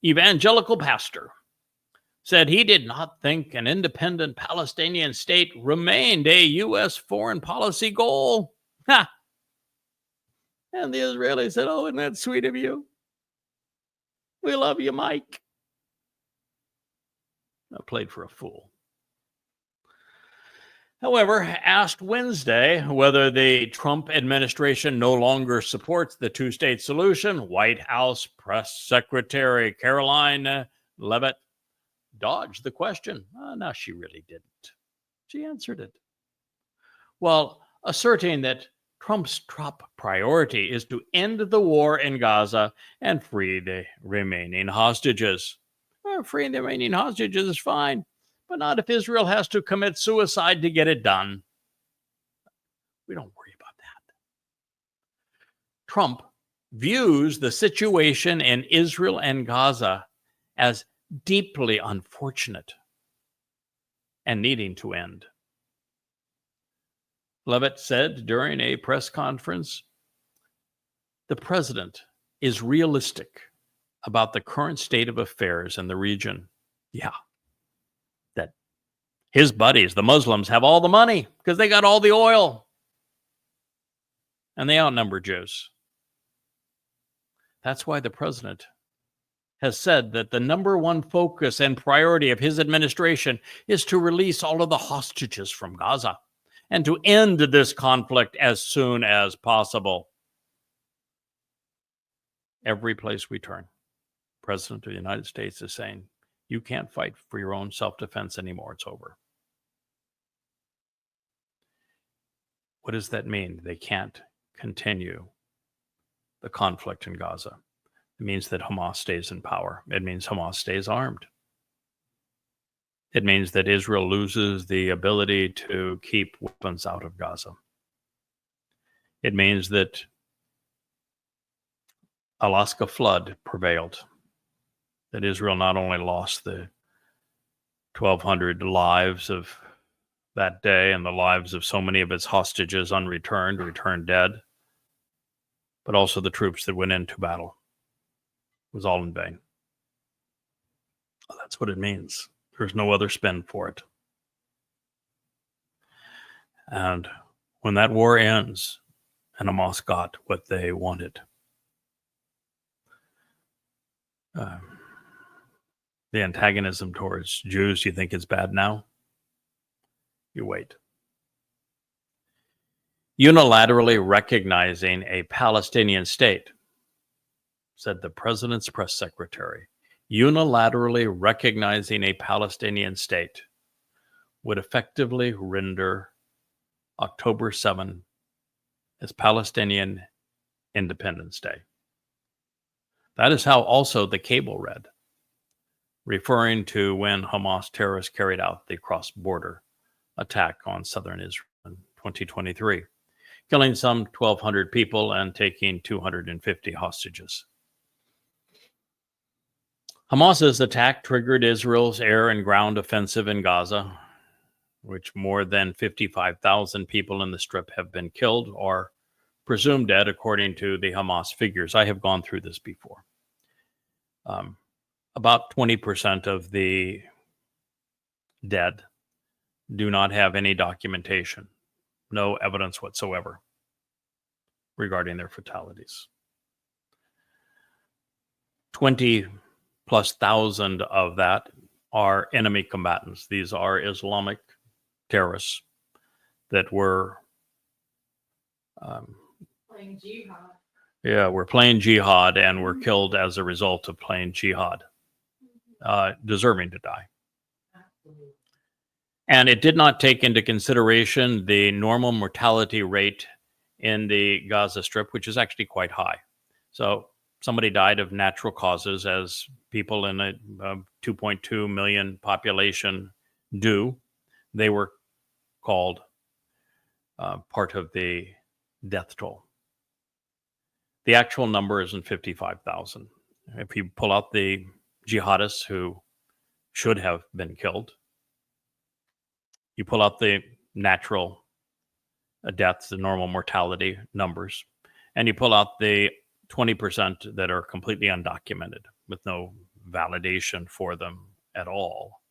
evangelical pastor, said he did not think an independent Palestinian state remained a U.S. foreign policy goal. Ha! And the Israelis said, oh, isn't that sweet of you? We love you, Mike. I played for a fool. However, asked Wednesday whether the Trump administration no longer supports the two-state solution, White House Press Secretary Caroline Leavitt dodged the question. No, she really didn't. She answered it. While asserting that Trump's top priority is to end the war in Gaza and free the remaining hostages. Well, freeing the remaining hostages is fine, but not if Israel has to commit suicide to get it done. We don't worry about that. Trump views the situation in Israel and Gaza as deeply unfortunate and needing to end. Leavitt said during a press conference, the president is realistic about the current state of affairs in the region. Yeah, that his buddies, the Muslims, have all the money because they got all the oil and they outnumber Jews. That's why the president has said that the number one focus and priority of his administration is to release all of the hostages from Gaza and to end this conflict as soon as possible. Every place we turn, the President of the United States is saying, you can't fight for your own self-defense anymore. It's over. What does that mean? They can't continue the conflict in Gaza. It means that Hamas stays in power. It means Hamas stays armed. It means that Israel loses the ability to keep weapons out of Gaza. It means that Alaska flood prevailed, that Israel not only lost the 1,200 lives of that day and the lives of so many of its hostages unreturned, returned dead, but also the troops that went into battle. It was all in vain. Well, that's what it means. There's no other spin for it. And when that war ends and Hamas got what they wanted, the antagonism towards Jews, you think it's bad now? You wait. Unilaterally recognizing a Palestinian state, said the president's press secretary, unilaterally recognizing a Palestinian state would effectively render October 7 as Palestinian Independence Day. That is how also the cable read, referring to when Hamas terrorists carried out the cross-border attack on southern Israel in 2023, killing some 1,200 people and taking 250 hostages. Hamas's attack triggered Israel's air and ground offensive in Gaza, which more than 55,000 people in the Strip have been killed or presumed dead, according to the Hamas figures. I have gone through this before. About 20% of the dead do not have any documentation, no evidence whatsoever regarding their fatalities. 20+ thousand of that are enemy combatants. These are Islamic terrorists that were Playing jihad. Yeah, we're playing jihad and were killed as a result of playing jihad, deserving to die. Absolutely. And it did not take into consideration the normal mortality rate in the Gaza Strip, which is actually quite high. So somebody died of natural causes, as people in a 2.2 million population do. They were called part of the death toll. The actual number isn't 55,000. If you pull out the jihadists who should have been killed, you pull out the natural deaths, the normal mortality numbers, and you pull out the 20% that are completely undocumented with no validation for them at all,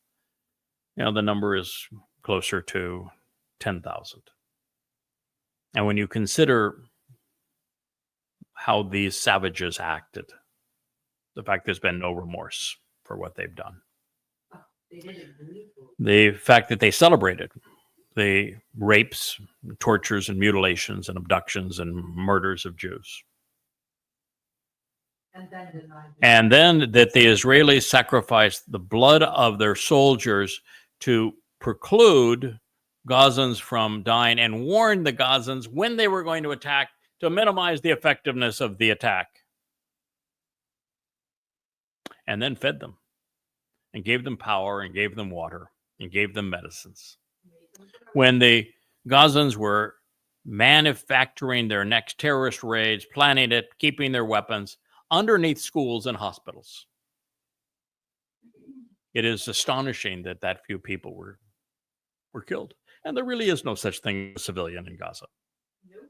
the number is closer to 10,000. And when you consider how these savages acted, the fact there's been no remorse for what they've done, the fact that they celebrated the rapes, tortures, and mutilations, and abductions, and murders of Jews. And then that the Israelis sacrificed the blood of their soldiers to preclude Gazans from dying and warned the Gazans when they were going to attack to minimize the effectiveness of the attack. And then fed them and gave them power and gave them water and gave them medicines. When the Gazans were manufacturing their next terrorist raids, planning it, keeping their weapons underneath schools and hospitals. It is astonishing that that few people were killed. And there really is no such thing as a civilian in Gaza.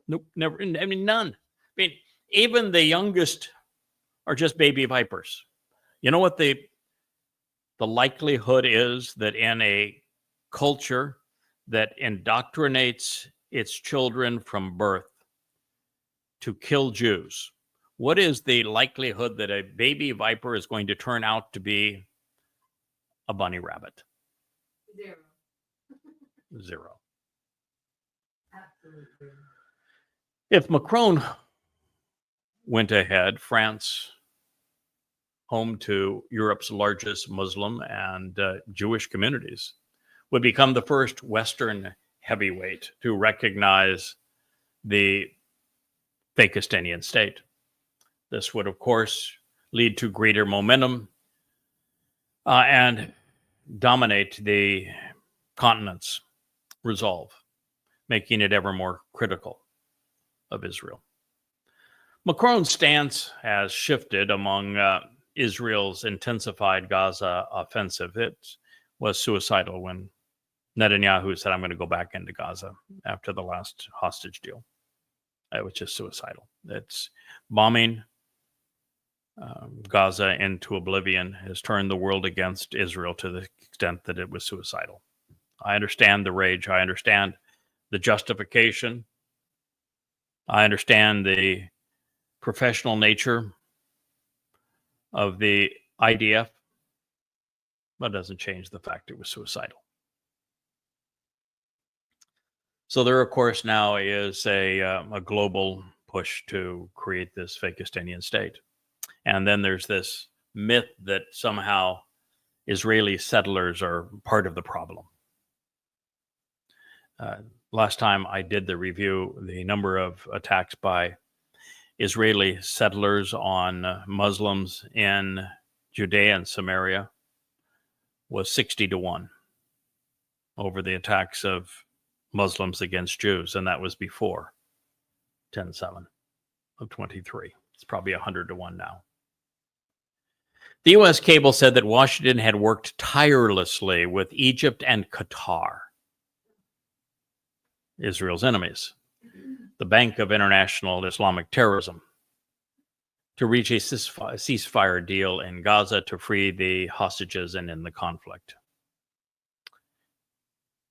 Nope, never. I mean, none. I mean, even the youngest are just baby vipers. You know what the likelihood is that in a culture that indoctrinates its children from birth to kill Jews, what is the likelihood that a baby viper is going to turn out to be a bunny rabbit? Zero. Absolutely. If Macron went ahead, France, home to Europe's largest Muslim and Jewish communities, would become the first Western heavyweight to recognize the Fakistanian state. This would, of course, lead to greater momentum and dominate the continent's resolve, making it ever more critical of Israel. Macron's stance has shifted among Israel's intensified Gaza offensive. It was suicidal when Netanyahu said, I'm going to go back into Gaza after the last hostage deal. It was just suicidal. It's bombing Gaza into oblivion has turned the world against Israel to the extent that it was suicidal. I understand the rage. I understand the justification. I understand the professional nature of the IDF, but it doesn't change the fact it was suicidal. So there, of course, now is a global push to create this Fakistanian state. And then there's this myth that somehow Israeli settlers are part of the problem. Last time I did the review, the number of attacks by Israeli settlers on Muslims in Judea and Samaria was 60-1 over the attacks of Muslims against Jews, and that was before 10/7 of 23. It's probably 100-1 now. The U.S. cable said that Washington had worked tirelessly with Egypt and Qatar, Israel's enemies, the Bank of International Islamic Terrorism, to reach a ceasefire deal in Gaza to free the hostages and end the conflict.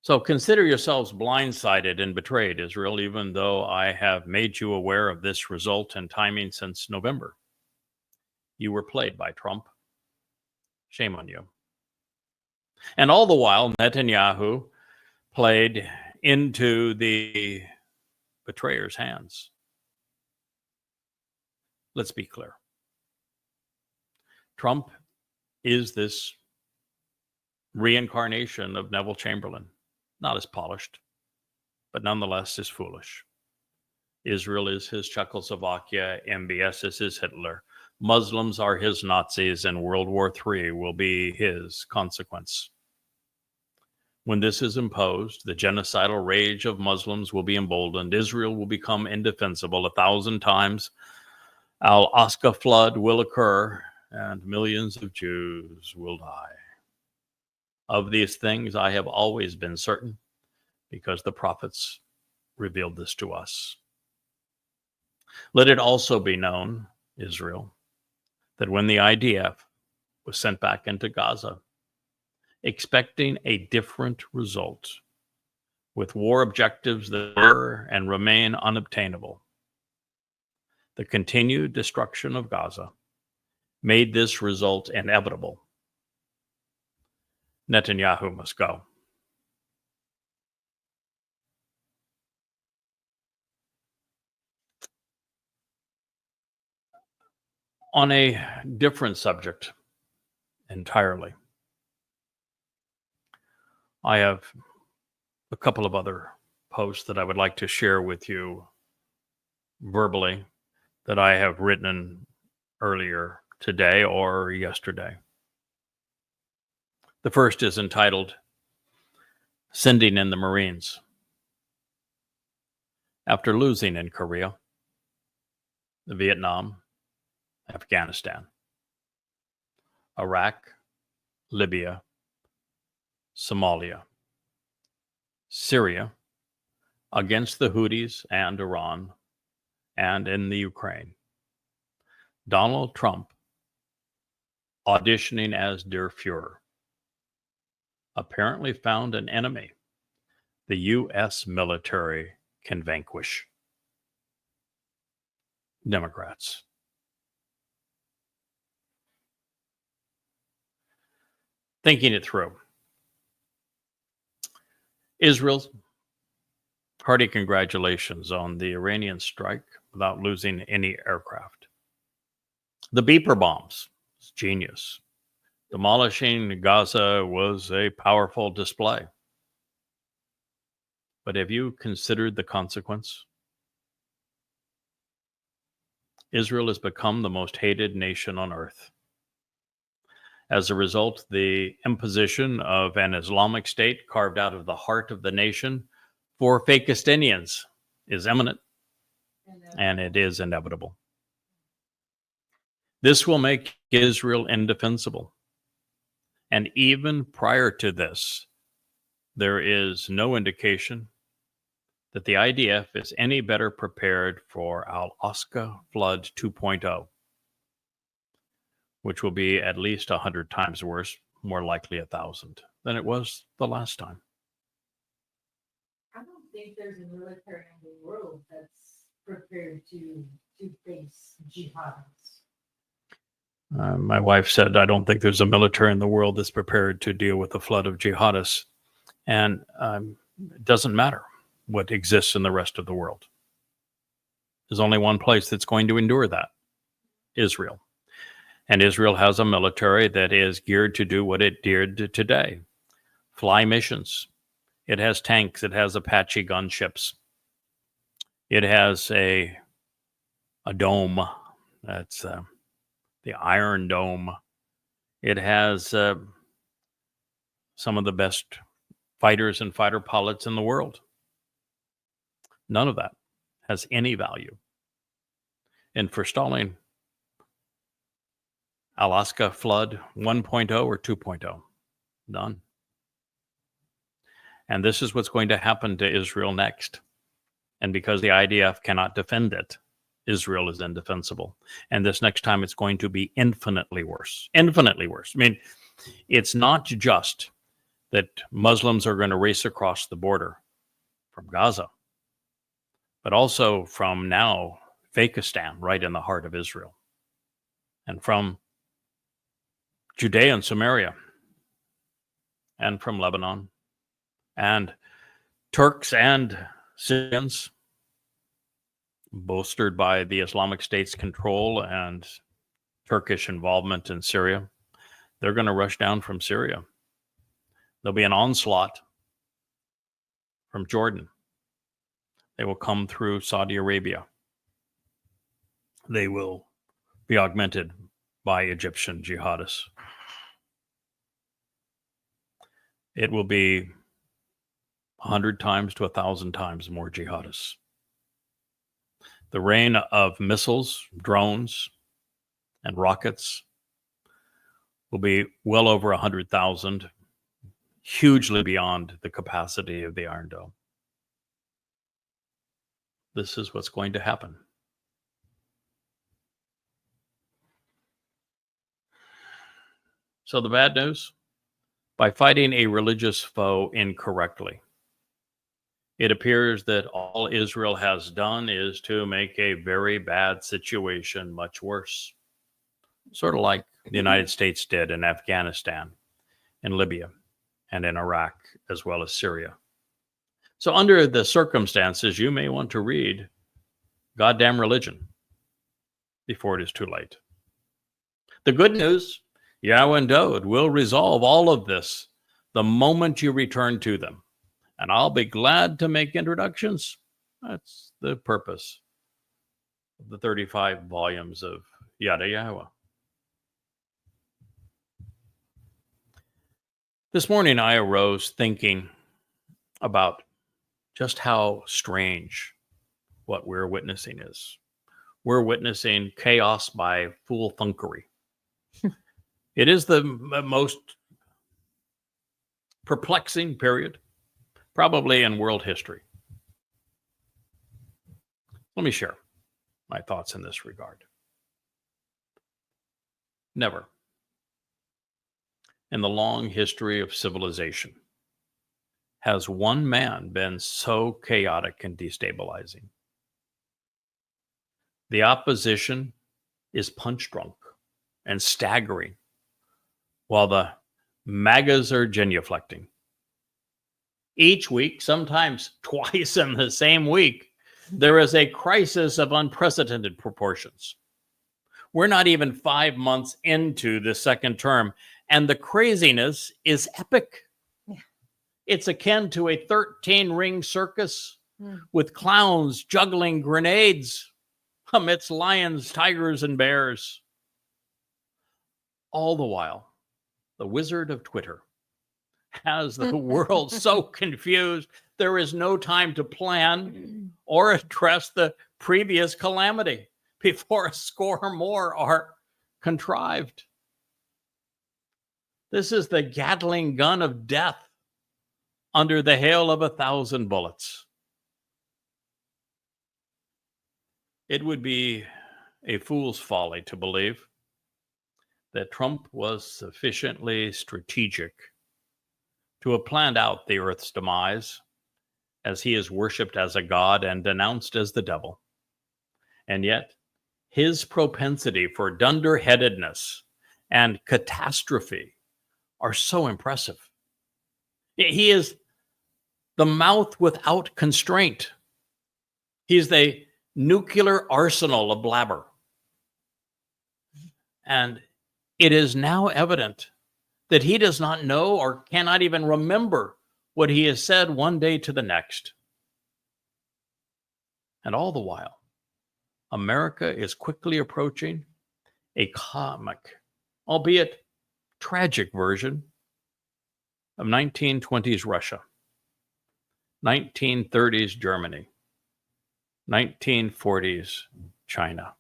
So consider yourselves blindsided and betrayed, Israel, even though I have made you aware of this result and timing since November. You were played by Trump. Shame on you. And all the while, Netanyahu played into the betrayer's hands. Let's be clear. Trump is this reincarnation of Neville Chamberlain. Not as polished, but nonetheless is foolish. Israel is his Czechoslovakia, MBS is his Hitler, Muslims are his Nazis, and World War III will be his consequence. When this is imposed, the genocidal rage of Muslims will be emboldened. Israel will become indefensible 1,000 times. Al-Aqsa flood will occur, and millions of Jews will die. Of these things I have always been certain, because the prophets revealed this to us. Let it also be known, Israel, that when the IDF was sent back into Gaza, expecting a different result, with war objectives that were and remain unobtainable, the continued destruction of Gaza made this result inevitable. Netanyahu must go. On a different subject entirely, I have a couple of other posts that I would like to share with you verbally that I have written earlier today or yesterday. The first is entitled, Sending in the Marines. After losing in Korea, Vietnam, Afghanistan, Iraq, Libya, Somalia, Syria, against the Houthis and Iran, and in the Ukraine, Donald Trump, auditioning as Der Fuhrer, apparently found an enemy the U.S. military can vanquish. Democrats. Thinking it through. Israel's hearty congratulations on the Iranian strike without losing any aircraft. The beeper bombs, it's genius. Demolishing Gaza was a powerful display. But have you considered the consequence? Israel has become the most hated nation on earth. As a result, the imposition of an Islamic state carved out of the heart of the nation for Fakistinians is imminent, and it is inevitable. This will make Israel indefensible. And even prior to this, there is no indication that the IDF is any better prepared for Al-Aqsa Flood 2.0, which will be at least 100 times worse, more likely 1,000, than it was the last time. I don't think there's a military in the world that's prepared to face jihadists. My wife said, I don't think there's a military in the world that's prepared to deal with a flood of jihadists. And it doesn't matter what exists in the rest of the world. There's only one place that's going to endure that, Israel. And Israel has a military that is geared to do what it did today. Fly missions. It has tanks. It has Apache gunships. It has a dome. That's the Iron Dome. It has some of the best fighters and fighter pilots in the world. None of that has any value in forestalling Alaska flood 1.0 or 2.0. None. And this is what's going to happen to Israel next. And because the IDF cannot defend it, Israel is indefensible. And this next time it's going to be infinitely worse. Infinitely worse. I mean, it's not just that Muslims are going to race across the border from Gaza, but also from now Fakistan, right in the heart of Israel, and from Judea and Samaria, and from Lebanon, and Turks and Syrians, bolstered by the Islamic State's control and Turkish involvement in Syria. They're going to rush down from Syria. There'll be an onslaught from Jordan. They will come through Saudi Arabia. They will be augmented by Egyptian jihadists. It will be 100 times to 1,000 times more jihadists. The rain of missiles, drones, and rockets will be well over 100,000, hugely beyond the capacity of the Iron Dome. This is what's going to happen. So the bad news, by fighting a religious foe incorrectly, it appears that all Israel has done is to make a very bad situation much worse. Sort of like the United States did in Afghanistan, in Libya, and in Iraq, as well as Syria. So under the circumstances, you may want to read Goddamn Religion before it is too late. The good news, Yahowah and Dode will resolve all of this the moment you return to them. And I'll be glad to make introductions. That's the purpose of the 35 volumes of Yada Yahowah. This morning I arose thinking about just how strange what we're witnessing is. We're witnessing chaos by fool thunkery. It is the most perplexing period, probably in world history. Let me share my thoughts in this regard. Never in the long history of civilization has one man been so chaotic and destabilizing. The opposition is punch drunk and staggering, while the MAGAs are genuflecting. Each week, sometimes twice in the same week, there is a crisis of unprecedented proportions. We're not even 5 months into the second term, and the craziness is epic. Yeah. It's akin to a 13-ring circus with clowns juggling grenades amidst lions, tigers, and bears. All the while, the wizard of Twitter has the world so confused, there is no time to plan or address the previous calamity before a score more are contrived. This is the Gatling gun of death under the hail of 1,000 bullets. It would be a fool's folly to believe that Trump was sufficiently strategic to have planned out the Earth's demise, as he is worshipped as a god and denounced as the devil. And yet, his propensity for dunderheadedness and catastrophe are so impressive. He is the mouth without constraint. He's the nuclear arsenal of blabber. And it is now evident that he does not know or cannot even remember what he has said one day to the next. And all the while, America is quickly approaching a comic, albeit tragic version of 1920s Russia, 1930s Germany, 1940s China.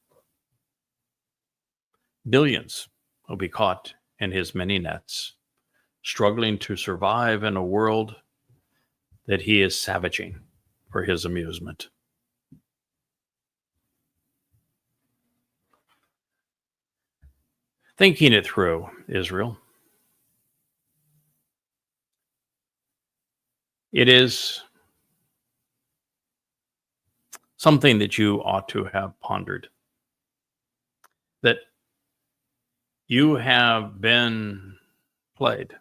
Billions will be caught in his many nets, struggling to survive in a world that he is savaging for his amusement. Thinking it through, Israel, it is something that you ought to have pondered, that you have been played,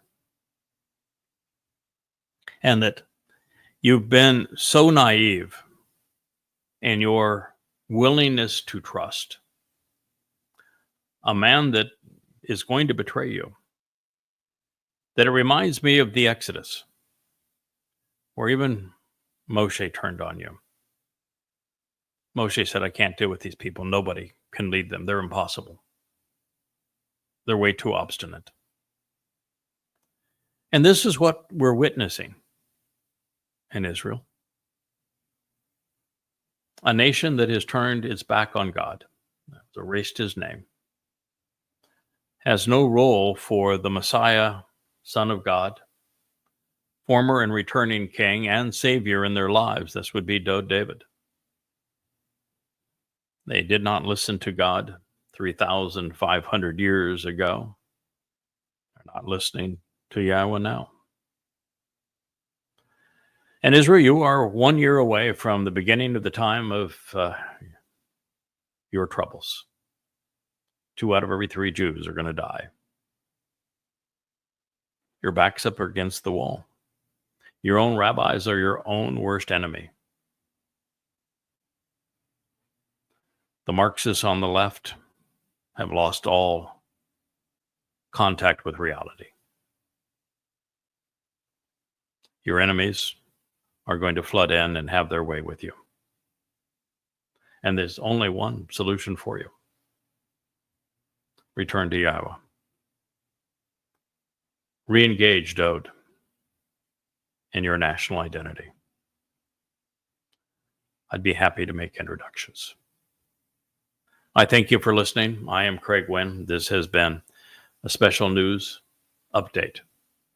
and that you've been so naive in your willingness to trust a man that is going to betray you, that it reminds me of the Exodus, where even Moshe turned on you. Moshe said, I can't deal with these people. Nobody can lead them. They're impossible. They're way too obstinate. And this is what we're witnessing and Israel. A nation that has turned its back on God, erased his name, has no role for the Messiah, Son of God, former and returning King and Savior in their lives. This would be David. They did not listen to God 3,500 years ago. They're not listening to Yahweh now. And Israel, you are 1 year away from the beginning of the time of your troubles. 2 out of every 3 Jews are going to die. Your back's up against the wall. Your own rabbis are your own worst enemy. The Marxists on the left have lost all contact with reality. Your enemies are going to flood in and have their way with you. And there's only one solution for you. Return to Yahweh. Re-engage Dode in your national identity. I'd be happy to make introductions. I thank you for listening. I am Craig Winn. This has been a special news update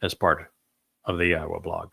as part of the YAHOWAH blog.